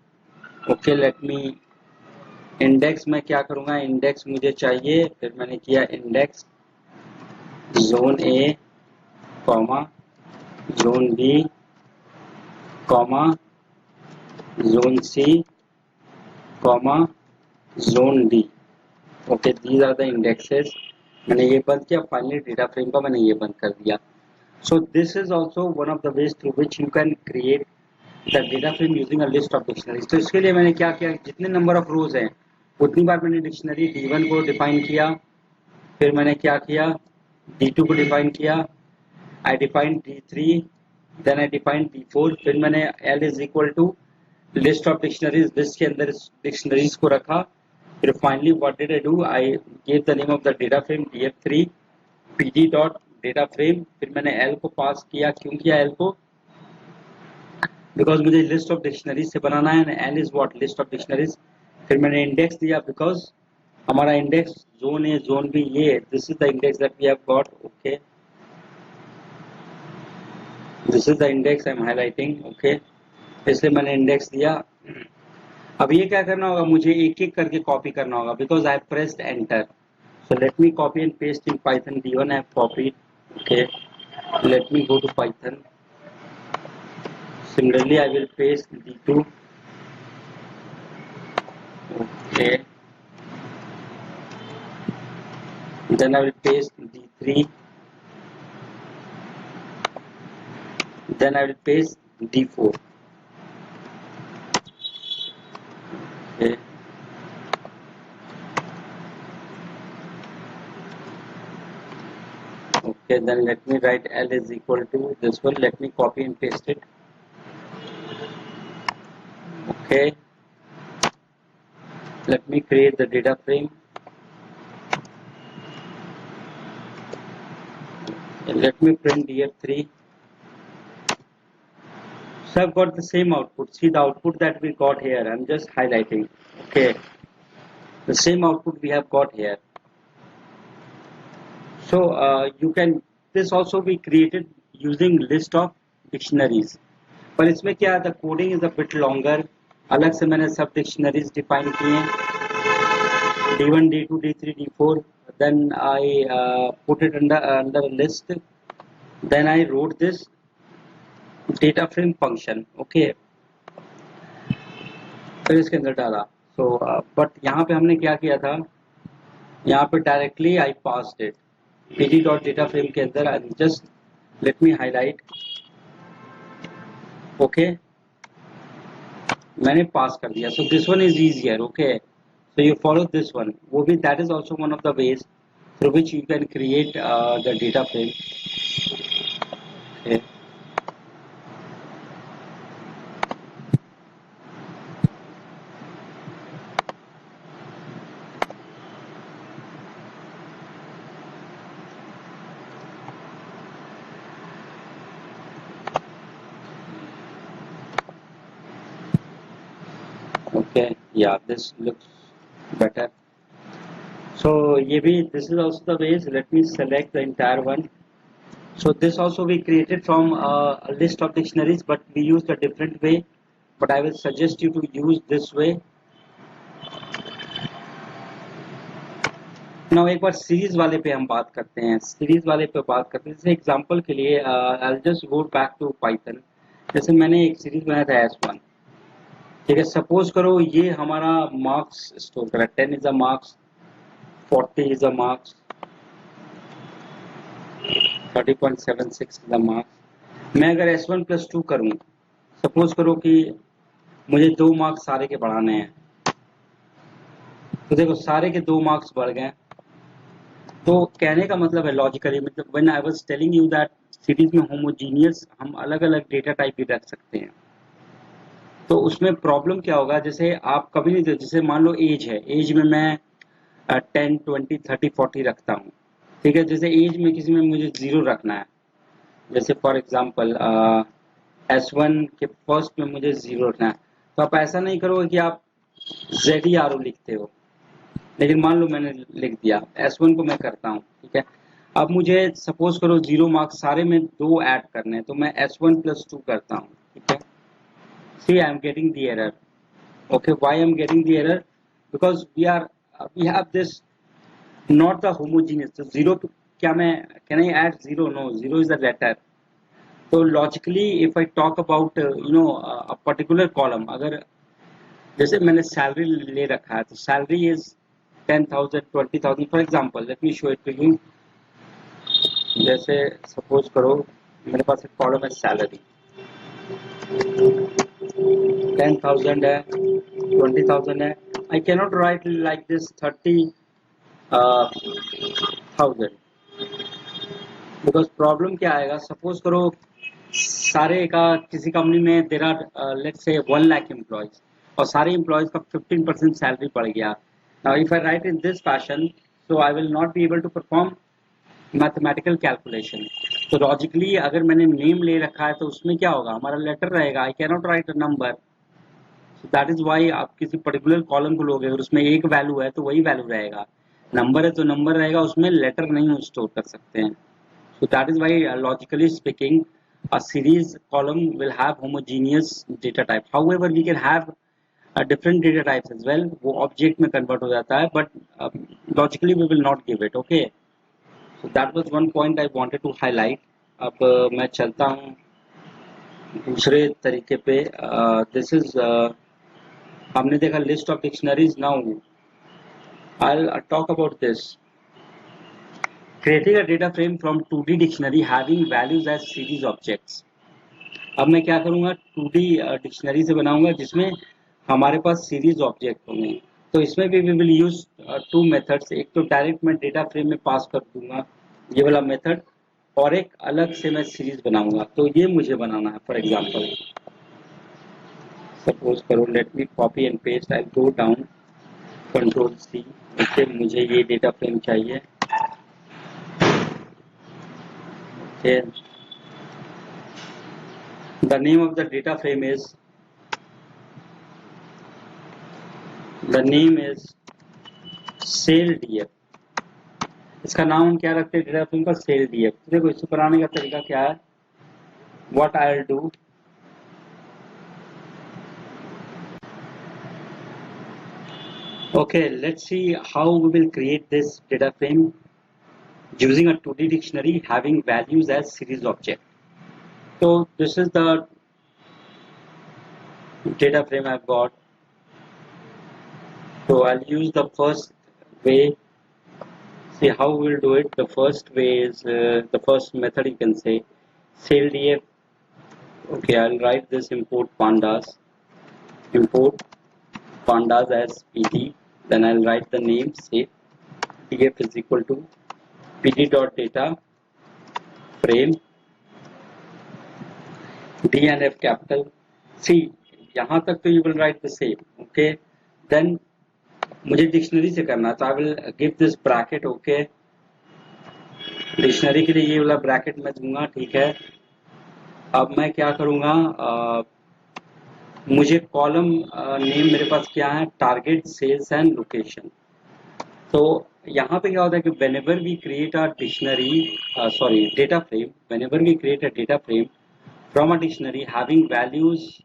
Okay, let me index. मैं क्या करूंगा? Index मुझे चाहिए. फिर मैंने किया index zone A comma zone B comma zone C comma zone D. Okay, these are the indexes. मैंने ये बंद किया. फाइनली डेटा फ्रेम का मैंने ये बंद कर दिया. So this is also one of the ways through which you can create the data frame using a list of dictionaries. तो इसके लिए मैंने क्या किया? जितने नंबर ऑफ रोज हैं उतनी बार मैंने डिक्शनरी D1 को डिफाइन किया. फिर मैंने क्या किया? D2 को डिफाइन किया. I define D3, then I define D4. फिर मैंने L is equal to list of dictionaries. List के अंदर डिक्शनरीज को रखा. फिर finally what did I do? I give the name of the data frame df3 pd dot data frame. फिर मैंने L को पास किया. क्यों किया L को? बिकॉज मुझे लिस्ट ऑफ डिक्शनरीज से बनाना है. L is what? List of dictionaries. फिर मैंने इंडेक्स दिया बिकॉज हमारा index zone A zone B ये. This is the index that we have got. Okay, this is the index I am highlighting. Okay, इसलिए मैंने इंडेक्स दिया. अब ये क्या करना होगा? मुझे एक एक करके कॉपी करना होगा because I pressed enter. So let me copy and paste in Python. D1 I have copied. Okay, let me go to Python. Similarly I will paste D2. ओके, then I will paste D3, then I will paste D4. Okay. Okay, then let me write L is equal to this one. Let me copy and paste it. Okay, let me create the data frame. Let me print df3. So I've got the same output. See the output that we got here. I'm just highlighting. Okay, the same output we have got here. So you can this also be created using list of dictionaries. पर इसमें क्या है? The coding is a bit longer. अलग से मैंने सब dictionaries define किए. D1, D2, D3, D4. Then I put it under a list. Then I wrote this data frame function. Okay, फिर इसके अंदर डाला. So but यहाँ पे हमने क्या किया था? यहाँ पे directly I passed it pd dot data frame के अंदर. and just let me highlight. Okay, मैंने पास कर दिया. So this one is easier. Okay, so you follow this one. वो भी that is also one of the ways through which you can create the data frame. Okay. Okay, yeah, this looks better. So ये भी this is also the ways. Let me select the entire one. So this also we created from a list of dictionaries, but we used a different way. But I will suggest you to use this way. Now एक बार series वाले पे हम बात करते हैं। Series वाले पे बात करते हैं, जैसे एग्जांपल के लिए I will just go back to Python. जैसे मैंने एक सीरीज बनाया था S1, ठीक है। सपोज करो ये हमारा मार्क्स स्टोर करा, 10 is a marks, 40 is a marks, 30.76 is a marks. मैं अगर S1 प्लस 2 करूं, सपोज करो कि मुझे 2 मार्क्स सारे के बढ़ाने हैं, तो देखो सारे के 2 मार्क्स बढ़ गए। तो कहने का मतलब है लॉजिकली, मतलब when I was telling you that series में होमोजीनियस हम अलग अलग डेटा टाइप भी रख सकते हैं। तो उसमें प्रॉब्लम क्या होगा, जैसे आप कभी नहीं, जैसे मान लो एज है, एज में मैं 10, 20, 30, 40 रखता हूँ, ठीक है। जैसे एज में किसी में मुझे 0 रखना है, जैसे फॉर एग्जांपल S1 के फर्स्ट में मुझे 0 रखना है, तो आप ऐसा नहीं करोगे कि आप ZERO लिखते हो, लेकिन मान लो मैंने लिख दिया, S1 को मैं करता हूँ, ठीक है। अब मुझे सपोज करो 0 मार्क्स सारे में 2 ऐड करने हैं, तो मैं S1 प्लस 2 करता हूँ, ठीक है। See I am getting the error. Okay, why I'm getting the error? Because we have this not the homogeneous. So zero to क्या मैं, can I add zero? No, zero is a letter. So logically, if I talk about a particular column, अगर जैसे मैंने salary ले रखा है, तो salary is 10,000, 20,000 for example. Let me show it to you. जैसे suppose करो मेरे पास एक column है salary, 10,000 है, 20,000 है. I cannot write like this 30,000, because problem क्या आएगा, सपोज करो सारे का किसी कंपनी में there are let's say 1 lakh employees, और सारे एम्प्लॉयज का 15% सैलरी बढ़ गया। Now if I write in this fashion, so I will not be able to perform mathematical calculation. तो लॉजिकली अगर मैंने नेम ले रखा है, तो उसमें क्या होगा, हमारा लेटर रहेगा, I cannot write a number. So that is why आप किसी पर्टिकुलर कॉलम को लोगे, अगर उसमें एक वैल्यू है तो वही वैल्यू रहेगा, नंबर है तो नंबर रहेगा, उसमें लेटर नहीं स्टोर कर सकते हैं। So that is why, logically speaking, a series column will have homogeneous data type. However, we can have different data types as well. वो object में convert हो जाता है, but logically we will not give it. Okay. So that was one point I wanted to highlight. अब मैं चलता हूँ दूसरे तरीके पे। This is हमने देखा list of dictionaries. Now I'll talk about this. Creating a data frame from 2D dictionary having values as series objects. अब मैं क्या करूंगा, 2D डिक्शनरी से बनाऊंगा जिसमें हमारे पास सीरीज ऑब्जेक्ट होंगे। तो इसमें भी वी विल यूज 2 मेथड्स। एक तो डायरेक्ट मैं डेटा फ्रेम में पास कर दूंगा, ये वाला मेथड, और एक अलग से मैं सीरीज बनाऊंगा। तो ये मुझे बनाना है। फॉर एग्जांपल सपोज करो, let me copy and paste, I go down, control C। Okay, मुझे ये डेटा फ्रेम चाहिए। Okay, the name of the data frame is cell DF। इसका नाम हम क्या रखते हैं डेटा फ्रेम का, सेल DF। तो देखो इससे बनाने का तरीका क्या है, what I will do, okay, let's see how we will create this data frame using a 2D dictionary having values as series object. So this is the data frame I've got. So I'll use the first way. See how we'll do it. The first way is the first method, you can say sail DF. Okay, I'll write this import pandas as PD. Then I'll write the name, say df is equal to pd.data frame D and F capital. See, यहाँ तक तो you will write the same. Okay, then मुझे dictionary से करना है, तो I will give this bracket. Okay, dictionary के लिए ये वाला ब्रैकेट मैं दूंगा, ठीक है। अब मैं क्या करूंगा, मुझे कॉलम नेम मेरे पास क्या है, टारगेट, सेल्स एंड लोकेशन। तो यहाँ पे क्या होता है कि whenever we create a dictionary, data frame, whenever we create a data frame from a dictionary having values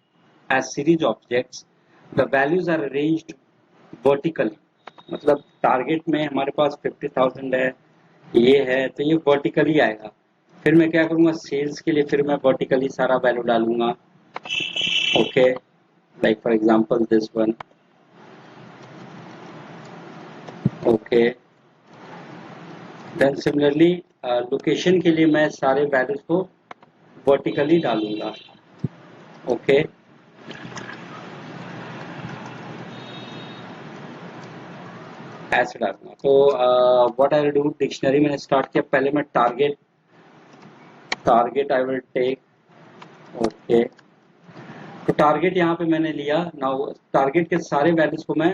as series objects, the values are arranged vertically. मतलब टारगेट में हमारे पास 50,000 है, ये है, तो ये वर्टिकली आएगा। फिर मैं क्या करूँगा, सेल्स के लिए फिर मैं वर्टिकली सारा वैल्यू डालूंगा। Okay, like for example this one. Okay, then similarly location के लिए मैं सारे वैल्यूज को वर्टिकली डालूंगा। ओके, ऐसे डालूंगा। तो what I will do, dictionary मैंने स्टार्ट किया, पहले मैं target I will take. Okay, तो टारगेट यहाँ पे मैंने लिया। नाउ टारगेट के सारे वैल्यूज को मैं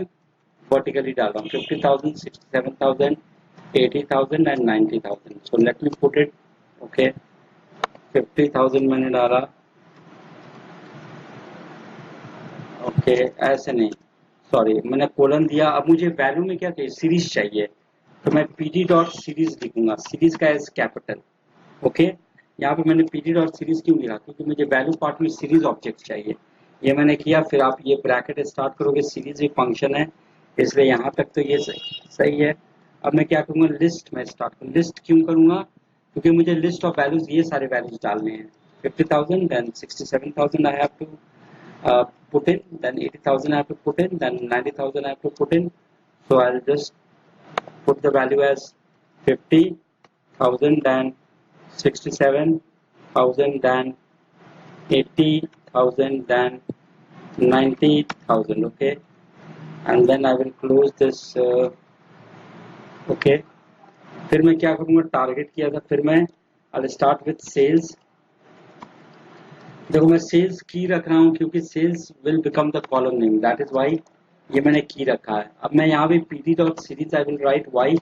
वर्टिकली डाल रहा हूँ, 50,000, 67,000, 80,000 and 90,000। So let me put it. Okay, 50,000 मैंने डाला। ओके, ऐसे नहीं, सॉरी, मैंने कोलन दिया। अब मुझे वैल्यू में क्या चाहिए, सीरीज चाहिए, तो मैं pd डॉट सीरीज लिखूंगा, सीरीज का एज कैपिटल। ओके, यहाँ पे मैंने pd डॉट सीरीज क्यों लिखा, क्योंकि मुझे वैल्यू पार्ट में सीरीज ऑब्जेक्ट चाहिए। ये मैंने किया, फिर आप ये ब्रैकेट स्टार्ट करोगे, सीरीज एक फंक्शन है, इसलिए यहाँ तक तो ये सही है। अब मैं क्या करूँगा, लिस्ट में स्टार्ट करूँ। लिस्ट क्यों करूँगा, क्योंकि मुझे लिस्ट ऑफ वैल्यूज, ये सारे वैल्यूज डालने हैं। 50,000, then 67,000 I have to put in, then 80,000 I have to put in, then 90,000 I have to put in. So I'll just put the value as 50,000, then 67,000, then 80,000, then 90,000. Okay, and then I will close this. Okay, फिर मैं क्या करूँगा, target किया था, फिर मैं I'll start with sales। देखो मैं सेल्स की रख रहा हूँ क्योंकि sales will become the column name, that is why ये मैंने की रखा है। अब मैं यहाँ भी pd dot series I will write, why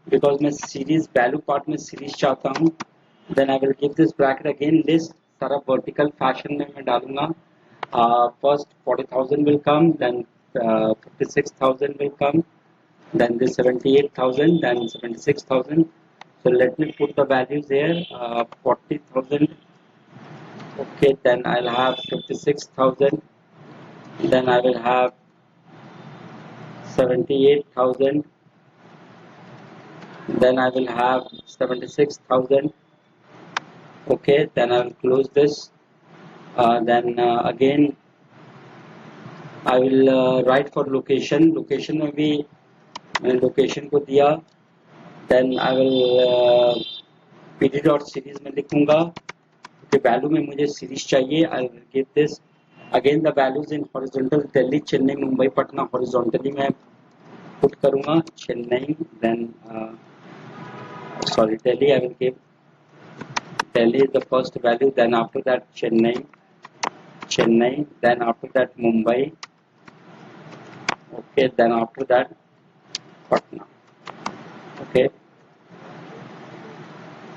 because मैं सीरीज वैल्यू पार्ट में सीरीज चाहता हूँ। Then I will give this bracket again list, सारा वर्टिकल फैशन में मैं डालूंगा। First 40,000 will come, then 56,000 will come, then this 78,000, then 76,000. So let me put the values here. 40,000. Okay, then I'll have 56,000. Then I will have 78,000. Then I will have 76,000. Okay, then I will close this. Then again I will write for location. Location में भी मैंने location को दिया। Then I will pd dot series में लिखूंगा क्योंकि value में मुझे सीरीज चाहिए। I will give this again the values in horizontal, Delhi, Chennai, Mumbai, Patna, horizontally मैं पुट करूंगा। Chennai, then sorry, Delhi, I will give Delhi is the first value, then after that Chennai, then after that Mumbai, okay, then after that Patna। Okay,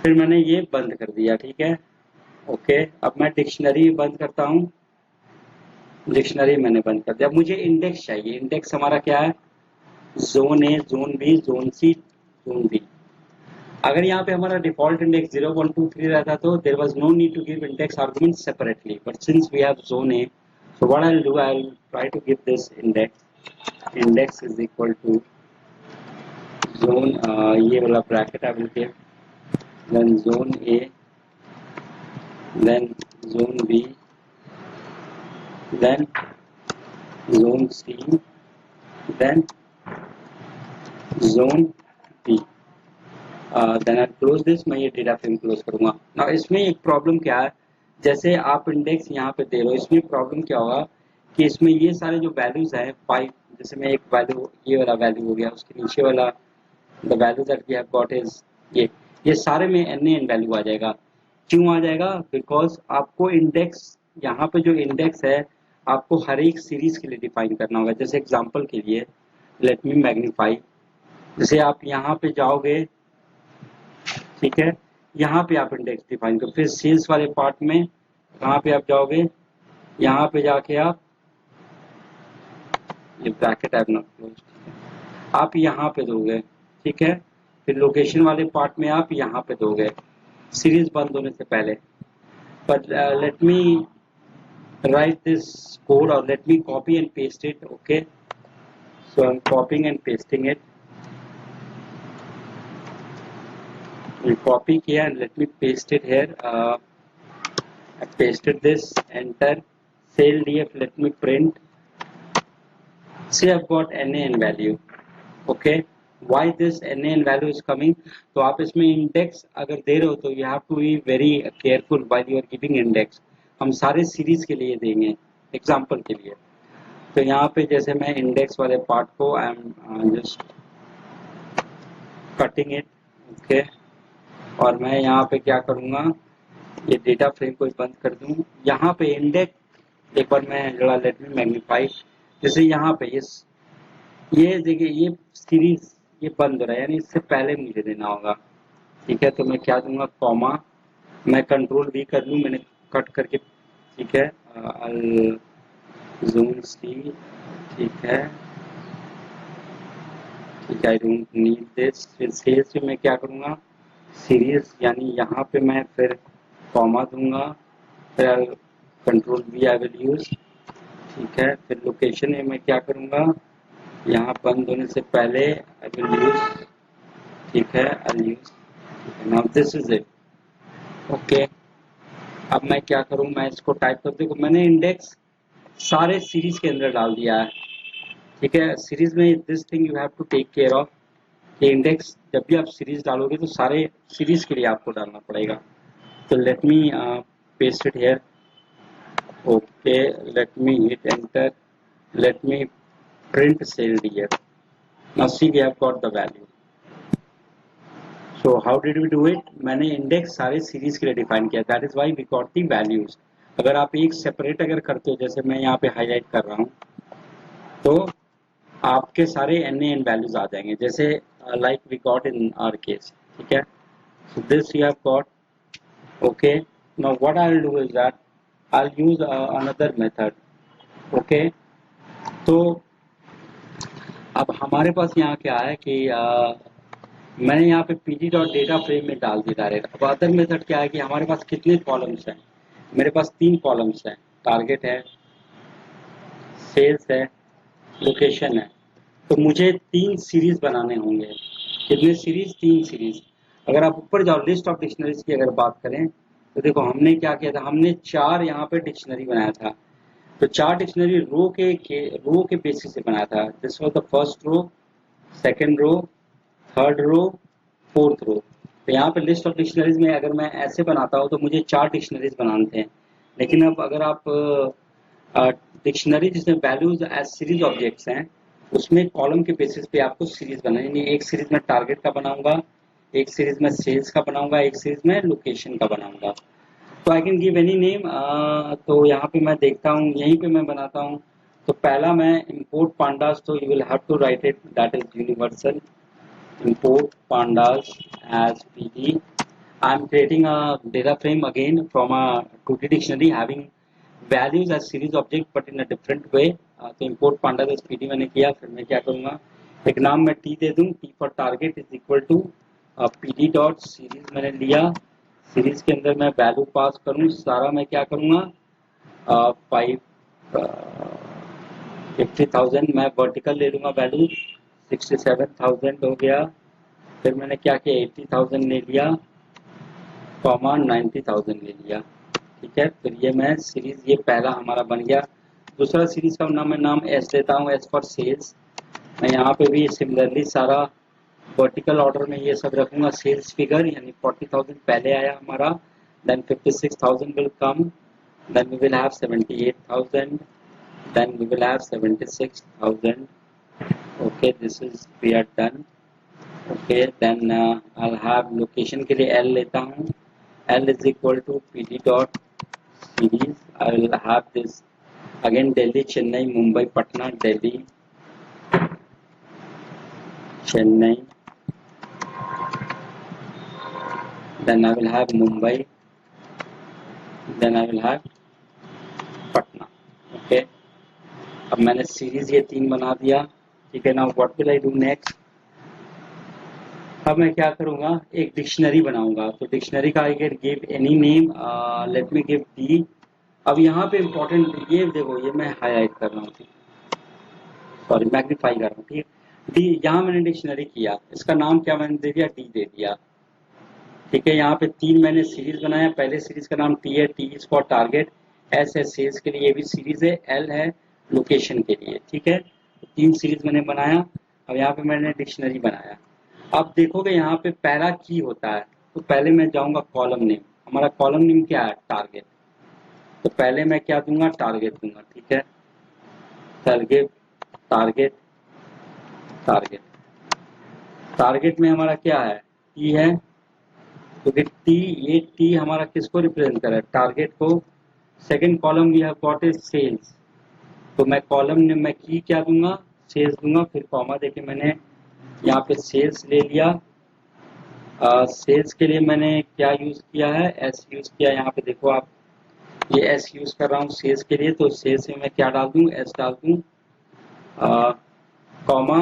फिर मैंने ये बंद कर दिया, ठीक है। ओके, अब मैं डिक्शनरी बंद करता हूँ। डिक्शनरी मैंने बंद कर दिया। अब मुझे इंडेक्स चाहिए। इंडेक्स हमारा क्या है, zone A, zone B, zone C, zone D. अगर यहाँ पे हमारा डिफॉल्ट इंडेक्स 0, 1, 2, 3 रहता तो there was no need to give index argument separately, but since we have zone A, so what I'll do, I'll try to give this index is equal to zone, ये वाला bracket I will give, then zone A, then zone B, then zone C, then zone D, then I'll close this। मैं ये data frame close करूंगा। ना इसमें एक problem क्या है, जैसे आप इंडेक्स यहाँ पे दे रहे हो, इसमें प्रॉब्लम क्या होगा कि इसमें ये सारे जो वैल्यूज हैं 5, जैसे मैं एक वैल्यू, ये वाला वैल्यू हो गया, उसके नीचे वाला the value that we have got is ये सारे में एन वैल्यू आ जाएगा। क्यों आ जाएगा, बिकॉज आपको इंडेक्स, यहाँ पे जो इंडेक्स है आपको हर एक सीरीज के लिए डिफाइन करना होगा। जैसे एग्जाम्पल के लिए लेट मी मैग्नीफाई, जैसे आप यहाँ पे जाओगे, ठीक है, यहाँ पे आप इंडेक्स डिफाइन करो, फिर सेल्स वाले पार्ट में कहाँ पे आप जाओगे, यहाँ पे जाके आप ये ब्रैकेट है नॉट क्लोज, आप यहाँ पे दोगे, ठीक है। फिर लोकेशन वाले पार्ट में आप यहाँ पे दोगे सीरीज बंद होने से पहले। But let me write this code और let me copy and paste it. Okay, So I'm copying and pasting it. We'll copy here and let me paste it here. I pasted this, enter, cell df, let me print. See, I've got NaN value. Okay, why this NaN value is coming? तो आप इसमें index अगर दे रहे हो तो you have to be very careful while you are giving index. हम सारे series के लिए देंगे, एग्जाम्पल के लिए. तो यहाँ पे जैसे मैं इंडेक्स वाले पार्ट को I am just cutting it. Okay, और मैं यहाँ पे क्या करूँगा, ये डेटा फ्रेम को बंद कर दूँ. यहाँ पे इंडेक्स एक बार मैं जरा लेट मी मैग्नीफाई. जैसे यहाँ पे ये देखिए, ये सीरीज ये बंद हो रहा है, यानी इससे पहले मुझे देना होगा. ठीक है, तो मैं क्या दूंगा, कॉमा. मैं कंट्रोल भी कर लूँ, मैंने कट करके. ठीक है, ज़ूम सी. ठीक है, ठीक है, आई डोंट नीड दिस. फिर सेल्स में मैं क्या करूँगा, सीरीज, यानी यहाँ पे मैं फिर कॉमा दूंगा, फिर कंट्रोल भी आई विल यूज. ठीक है, फिर लोकेशन में मैं क्या करूँगा, यहाँ बंद होने से पहले आई विल यूज. ठीक है, I use. Now this is it. Okay, अब मैं क्या करूँ, मैं इसको टाइप कर, देखो मैंने इंडेक्स सारे सीरीज के अंदर डाल दिया है. ठीक है, सीरीज में this thing you have to take care of. ये इंडेक्स जब भी आप सीरीज डालोगे तो सारे सीरीज के लिए आपको डालना पड़ेगा. तो let me paste it here. Okay, let me hit enter, let me print cell df. Now see, we have got the value. So how did we do it? मैंने इंडेक्स सारे सीरीज के लिए डिफाइन किया. That is why we got the values. अगर आप एक separate अगर करते हो, जैसे मैं यहाँ पे हाईलाइट कर रहा हूँ, तो आपके सारे NaN वैल्यूज आ जाएंगे, जैसे like we got in our case. ठीक है, so this you have got. Okay, now what I'll do is that I'll use another method. Okay, तो अब हमारे पास यहाँ क्या है कि मैंने यहाँ पे pd.data फ्रेम में डाल दी डायरेक्ट. अब अदर मेथड क्या है कि हमारे पास कितने कॉलम्स हैं, मेरे पास 3 कॉलम्स हैं. टारगेट है, सेल्स है, लोकेशन है. तो मुझे 3 सीरीज बनाने होंगे. कितने सीरीज, 3 सीरीज. अगर आप ऊपर जाओ, लिस्ट ऑफ डिक्शनरीज की अगर बात करें तो देखो हमने क्या किया था, हमने 4 यहाँ पे डिक्शनरी बनाया था. तो 4 डिक्शनरी रो के बेसिस से बनाया था. This was the first row, second row, third row, fourth row. तो यहाँ पे लिस्ट ऑफ डिक्शनरीज में अगर मैं ऐसे बनाता हूँ तो मुझे 4 डिक्शनरीज बनाने थे. लेकिन अब अगर आप डिक्शनरी जिसमें वैल्यूज एज सीरीज ऑब्जेक्ट्स हैं, उसमें कॉलम के बेसिस पे आपको सीरीज बनानी है. एक सीरीज में टारगेट का बनाऊंगा, एक सीरीज में सेल्स का बनाऊंगा, एक सीरीज में लोकेशन का बनाऊंगा. तो I can give any name. तो यहाँ पे मैं देखता हूँ, यहीं पे मैं बनाता हूँ. तो पहला मैं import pandas, तो you will have to write it, that is universal. Import pandas as pd. I am creating a data frame again from a 2D dictionary having values as series object but in a different way. तो import pandas as pd मैंने किया. फिर मैं क्या करूँगा, एक नाम मैं t दे दूँ. t for target is equal to pd dot series मैंने लिया. सीरीज के अंदर मैं वैल्यू पास करूँ सारा. मैं क्या करूँगा, 50,000 मैं वर्टिकल ले लूँगा वैल्यू. 67,000 हो गया. फिर मैंने क्या किया, 80,000 ले लिया, कॉमा 90,000 ले लिया. ठीक है, फिर ये मैं सीरीज, ये पहला हमारा बन गया. दूसरा सीरीज का नाम मैं नाम एस लेता हूँ, एस फॉर सेल्स. मैं यहाँ पे भी सिमिलरली सारा वर्टिकल ऑर्डर में ये सब रखूंगा. सेल्स फिगर यानी 40,000 पहले आया हमारा, then 56,000 will come, then we will have 78,000, then we will have 76,000. Okay, this is we are done. Okay, then I will have location के लिए L लेता हूँ. L is equal to pd dot series. I will have this again Delhi, Chennai, Mumbai, Patna, Delhi, Chennai. Then I will have Mumbai, then I will have Patna. Okay, अब मैंने series ये 3 बना दिया. ठीक है, now what will I do next? अब मैं क्या करूँगा, एक डिक्शनरी बनाऊंगा. तो डिक्शनरी का I can give any name. Late me give D. अब यहाँ पे इम्पोर्टेंट ये देखो, ये मैं हाईलाइट कर रहा हूँ. सॉरी मैग्नीफाई कर रहा हूँ, ठीक है। डी यहाँ मैंने डिक्शनरी किया, इसका नाम क्या मैंने दे दिया, डी दे दिया, ठीक है। यहाँ पे 3 मैंने सीरीज बनाया, पहले सीरीज का नाम टी है, T is for target, S है सेल्स के लिए, ये भी सीरीज है, एल है लोकेशन के लिए, ठीक है। तो 3 सीरीज मैंने बनाया। अब यहाँ पे मैंने डिक्शनरी बनाया। अब देखोगे यहाँ पे पहला की होता है, तो पहले मैं जाऊंगा कॉलम नेम, हमारा कॉलम नेम क्या है, टारगेट, तो पहले मैं क्या दूंगा, टारगेट दूंगा, ठीक है। टारगेट टारगेट टारगेट टारगेट में हमारा क्या है, टी है, क्योंकि टी, ये टी हमारा किसको रिप्रेजेंट कर रहा है, टारगेट को। Second column we have got is sales, तो मैं कॉलम में मैं की क्या दूंगा, सेल्स दूंगा, फिर कॉमा देके मैंने यहाँ पे सेल्स ले लिया। सेल्स के लिए मैंने क्या यूज किया है, एस यूज किया, यहाँ पे देखो आप, ये एस यूज कर रहा हूँ सेल्स के लिए, तो सेल्स में मैं क्या डाल दूँ, एस डाल दूँ, कॉमा,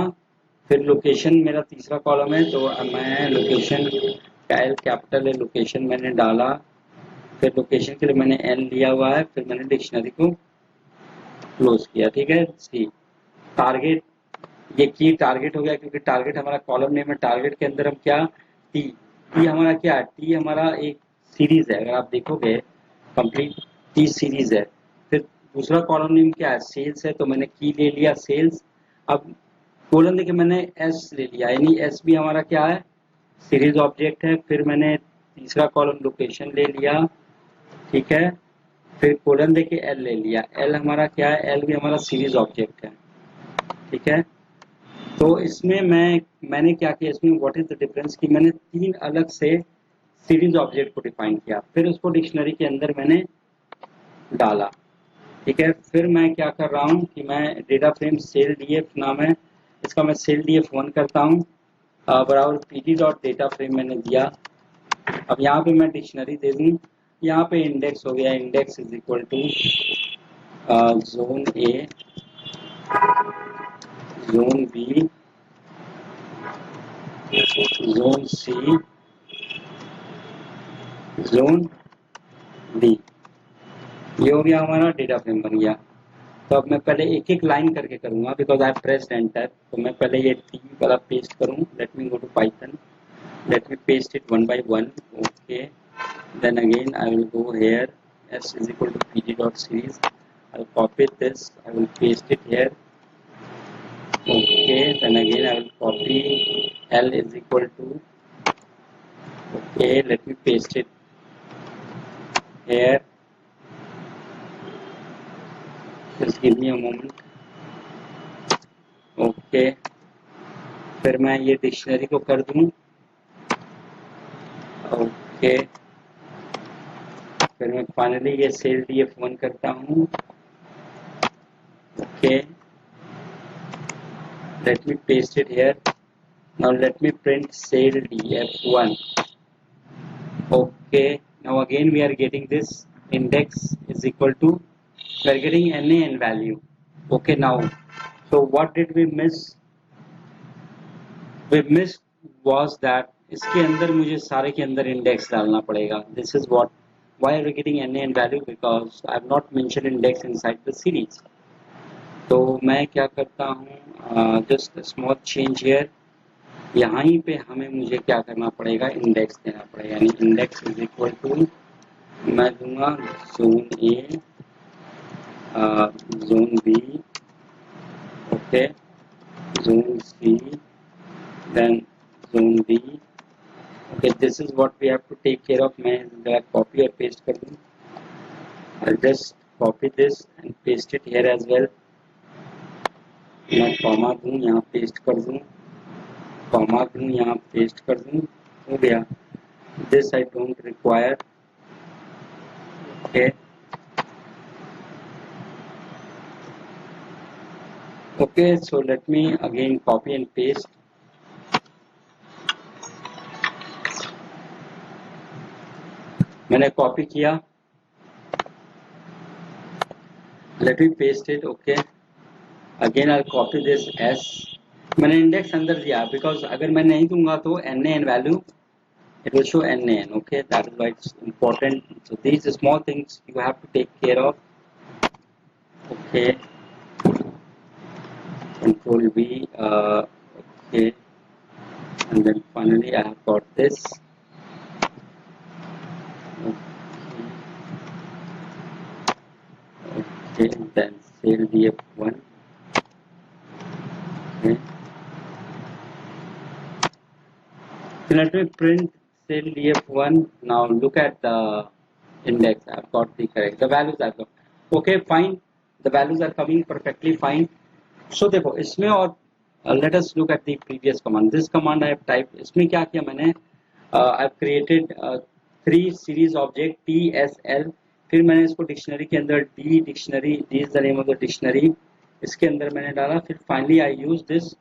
फिर लोकेशन मेरा तीसरा कॉलम है, तो मैं लोकेशन का एल कैपिटल है, लोकेशन मैंने डाला, फिर लोकेशन के लिए मैंने एल लिया हुआ है, फिर मैंने डिक्शनरी को क्लोज किया, ठीक है। सी टारगेट, ये की टारगेट हो गया, क्योंकि टारगेट हमारा कॉलम नेम है, टारगेट के अंदर हम क्या, टी, टी हमारा क्या है, टी हमारा एक सीरीज है, अगर आप देखोगे कंप्लीट टी सीरीज है। फिर दूसरा कॉलम नेम क्या है, सेल्स है, तो मैंने की ले लिया सेल्स। अब कोलन देके मैंने एस ले लिया, यानी एस भी हमारा क्या है, सीरीज ऑब्जेक्ट है। फिर मैंने तीसरा कॉलम लोकेशन ले लिया, ठीक है। फिर कोलन देके एल ले लिया, एल हमारा क्या है, एल भी हमारा सीरीज ऑब्जेक्ट है, ठीक है। तो इसमें मैंने क्या किया, इसमें व्हाट इज द डिफरेंस, कि मैंने 3 अलग से सीरीज ऑब्जेक्ट को डिफाइन किया, फिर उसको डिक्शनरी के अंदर मैंने डाला, ठीक है। फिर मैं क्या कर रहा हूँ कि मैं डेटा फ्रेम सेल डीएफ नाम है इसका, मैं सेल डीएफ 1 करता हूँ, बराबर पीडी डॉट डेटा फ्रेम मैंने दिया। अब यहाँ पे मैं डिक्शनरी दे दूँ, यहाँ पे इंडेक्स हो गया, index is equal to zone A, zone B, zone C, zone D, ये हो गया हमारा डेटा फ्रेम बन गया। तो अब मैं पहले एक एक लाइन करके करूंगा, बिकॉज आई प्रेस्ड एंटर, तो मैं पहले ये टी वाला पेस्ट करूँ, let me go to Python, let me paste it one by one, okay, then again I will go here, s is equal to pg dot series, I'll copy this, I will paste it here, okay, then again I will copy l is equal to, okay, let me paste it here, just give me a moment, okay, फिर मैं ये dictionary को कर दूं, okay, फिर मैं finally ये cell DF 1 करता हूँ, okay, let me paste it here, now let me print cell df1, okay, now again we are getting this index is equal to, we are getting NaN value, okay. Now so what did we miss, we missed was that इसके अंदर मुझे सारे के अंदर index डालना पड़ेगा, this is what, why are we getting NaN value, because I have not mentioned index inside the series. तो मैं क्या करता हूँ, जस्ट स्मॉल चेंज हियर, यहाँ ही पे हमें मुझे क्या करना पड़ेगा, इंडेक्स देना पड़ेगा, यानी इंडेक्स इज इक्वल टू, मैं दूंगा zone A, zone B, okay, zone C, then zone D, okay, this is what we have to take care of. मैं जरा कॉपी और पेस्ट कर दूँ, I just copy this and paste it here as well, मैं comma दूँ, यहाँ paste कर दूँ, कॉमा दूँ, यहाँ पेस्ट कर दूँ, हो गया, this I don't require, okay, okay, so let me again copy and paste, मैंने कॉपी किया, let me paste it, okay, again I'll copy this s, मैंने इंडेक्स अंदर दिया, बिकॉज अगर मैं नहीं दूंगा तो NaN value it will show NaN, okay, that is why it's important, so these small things you have to take care of, okay, control V, okay, and then finally I have got this. Okay, then cell DF1. Okay. So let me print cell DF1. Now look at the index. I've got the correct. The values I've got. Okay, fine. The values are coming perfectly fine. So देखो इसमें और let us look at the previous command. This command I have typed. इसमें क्या किया मैंने? I've created 3 series object TSL. फिर मैंने इसको डिक्शनरी के अंदर D dictionary, D is the name of the dictionary. इसके अंदर मैंने डाला. फिर finally I use this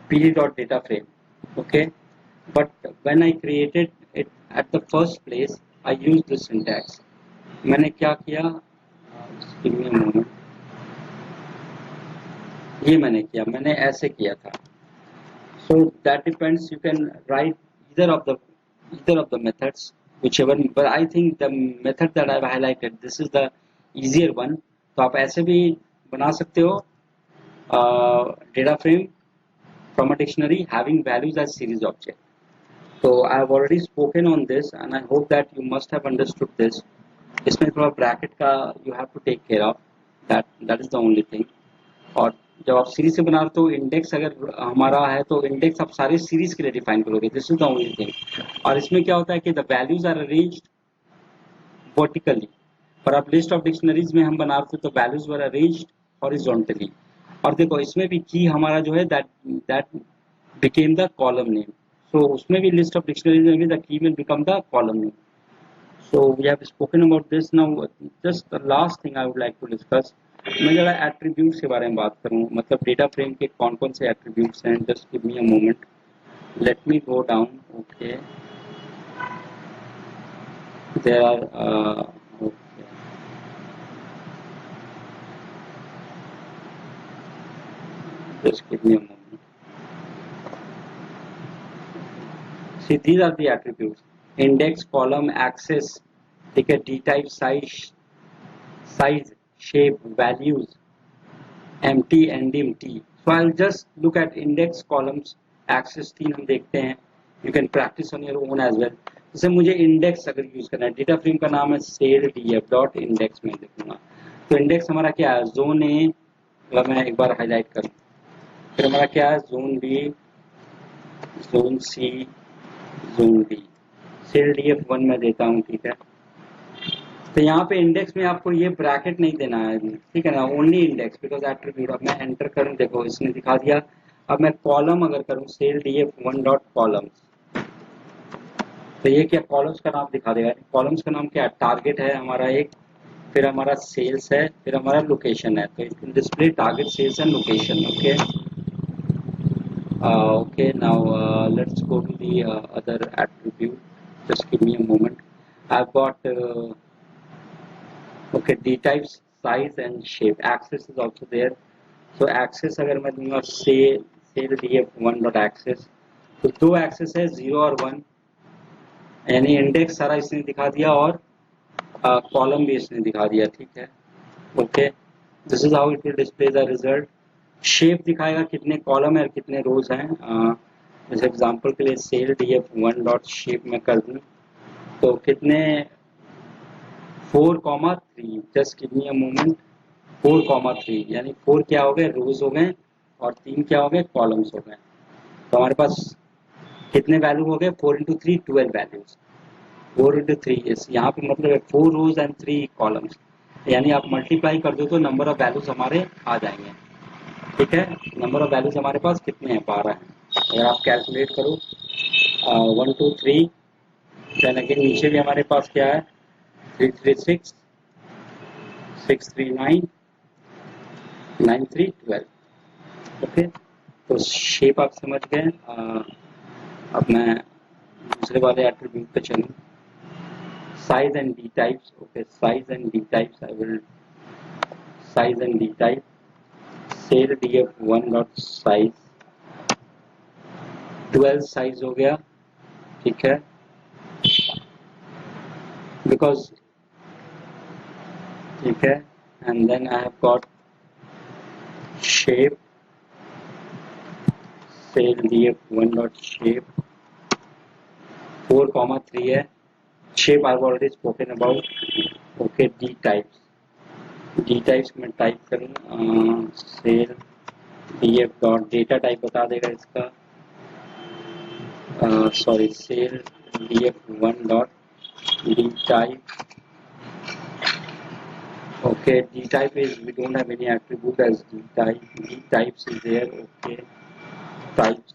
pd.data frame. Okay. But when I created it at the first place, I used this syntax. मैंने क्या किया? Just give me a moment. ये मैंने किया, मैंने ऐसे किया था. So that depends. You can write either of the methods, whichever. But I think the method that I've highlighted, this is the easier one. तो आप ऐसे भी बना सकते हो data frame from a dictionary having values as series object. So I have already spoken on this, and I hope that you must have understood this. इसमें थोड़ा bracket का you have to take care of. That is the only thing. और जब आप series से बना रहे हो तो इंडेक्स अगर हमारा है तो इंडेक्स आप सारे सीरीज के लिए डिफाइन करोगे. This is the only thing. और इसमें क्या होता है कि the values are arranged vertically. पर आप लिस्ट ऑफ डिक्शनरीज में हम बना रहे थे तो वैल्यूज वर अरेंज्ड हॉरिजॉन्टली. और देखो इसमें भी की हमारा जो है that became the column name. So उसमें भी लिस्ट ऑफ डिक्शनरीज में भी the key will become the column name. So we have spoken about this. Now just the last thing I would like to discuss. मैं जरा attributes के बारे में बात करूँ. मतलब डेटा फ्रेम के कौन कौन से एट्रीब्यूट्स हैं. Just give me a moment. Let me go down. Okay, there are okay. Just give me a moment. See, these are the attributes. Index, column, axis, ठीक है, D type, size, shape, values, empty and empty. So I'll just look at index, columns, axis. 3 हम देखते हैं. You can practice on your own as well. जैसे मुझे index अगर use करना है, डेटा फ्रेम का नाम है सेल df डॉट इंडेक्स में लिखूंगा. तो इंडेक्स हमारा क्या है? जोन ए. अगर मैं एक बार हाईलाइट करूँ, फिर हमारा क्या है? Zone B, zone C, zone D. Cell df1 में देता हूँ. ठीक है. तो यहाँ पे इंडेक्स में आपको ये ब्रैकेट नहीं देना है. ठीक है ना? Only index because attribute. अब मैं एंटर करूँ, देखो इसने दिखा दिया. अब मैं कॉलम अगर करूँ सेल df1 डॉट कॉलम्स, तो ये क्या कॉलम्स का नाम दिखा देगा. कॉलम्स का नाम क्या है? टारगेट है हमारा एक, फिर हमारा सेल्स है, फिर हमारा लोकेशन है. तो it will display target, sales and location. Okay. Okay, now let's go to the other attribute. Just give me a moment. I've got okay, D types, size and shape. Axis is also there. So axis अगर मैं दूंगा cell df1 dot access, तो 2 access है, 0 और 1. यानी index सारा इसने दिखा दिया और कॉलम भी इसने दिखा दिया. ठीक है. Okay, this is how it will display the result. Shape दिखाएगा कितने कॉलम है और कितने रोज हैं. जैसे एग्जांपल के लिए सेल df1 डॉट शेप में कर दूं तो कितने 4,3. Just give me a moment. 4,3 यानी 4 क्या हो गए? रोज हो गए, और 3 क्या हो गए? कॉलम्स हो गए. तो हमारे पास कितने वैल्यू हो गए? 4 into 3 12 वैल्यूज. 4 into 3 यहाँ पे मतलब है 4 रोज एंड 3 कॉलम्स. यानी आप मल्टीप्लाई कर दो तो नंबर ऑफ वैल्यूज हमारे आ जाएंगे. ठीक है. नंबर ऑफ वैल्यूज हमारे पास कितने हैं? 12 हैं. अगर आप कैलकुलेट करो 1 2 3, देन अगेन नीचे भी हमारे पास क्या है? 336, 639, 9312. ओके. तो शेप आप समझ गए. अब मैं दूसरे वाले एट्रीब्यूट पे चलूँ. Size and D types. Okay, size and D types. I will size and D type cell df1 dot size. 12 size हो गया. ठीक है. बिकॉज ठीक है. And then I have got shape. cell df1 dot shape 4,3 है. Shape I've already spoken about. Okay, d types में type करूँ cell df dot data type बता देगा इसका. Sorry, cell df1 dot d type. Okay, d type is, we don't have any attribute as d type. D types is there. Okay, types.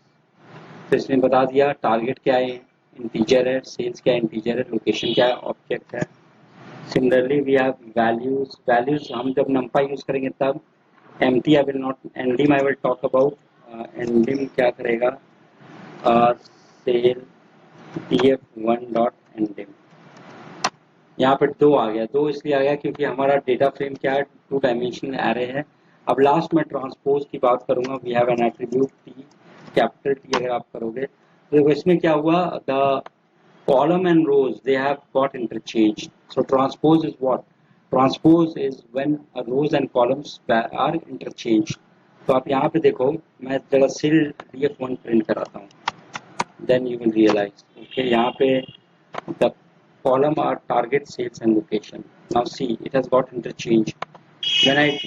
तो इसने बता दिया target क्या है, इंटीजर है, सेल्स क्या है, इंटीजर है, लोकेशन क्या है, ऑब्जेक्ट है. Similarly we have values. Values हम जब numpy यूज करेंगे तब empty I will not, ndim I will talk about. ndim क्या करेगा, सेल df1 dot ndim. यहाँ पर दो आ गया. दो इसलिए आ गया क्योंकि हमारा डेटा फ्रेम क्या है, 2 डायमेंशनल एरे है. अब लास्ट में ट्रांसपोज की बात करूंगा. We have an attribute T, capital T अगर आप करोगे तो देखो इसमें क्या हुआ, the column and rows they have got interchanged. So transpose is what? Transpose is when rows and columns are interchanged. तो आप यहाँ पे देखो, मैं जरा सेल df1 प्रिंट कराता हूँ, then you will realize. Okay, यहाँ पे the column are target, sales and location. Now see, it has got interchange. When I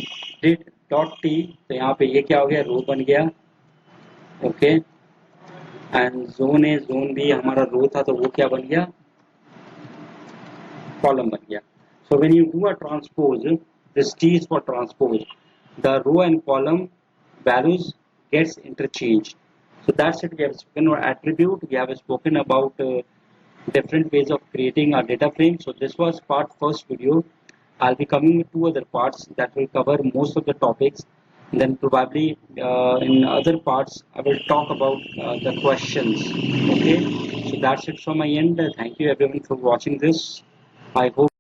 did dot t, तो यहाँ पे ये क्या हो गया, रो बन गया. ओके, एंड जोन है, जोन भी हमारा रो था तो वो क्या बन गया, कॉलम बन गया. So when you do a transpose, this T is for transpose, the row and column values gets interchanged. So that's it. We have spoken about attribute. We have spoken about different ways of creating a data frame. So this was part first video. I'll be coming with 2 other parts that will cover most of the topics. And then probably in other parts I will talk about the questions. Okay, so that's it from my end. Thank you everyone for watching this. I hope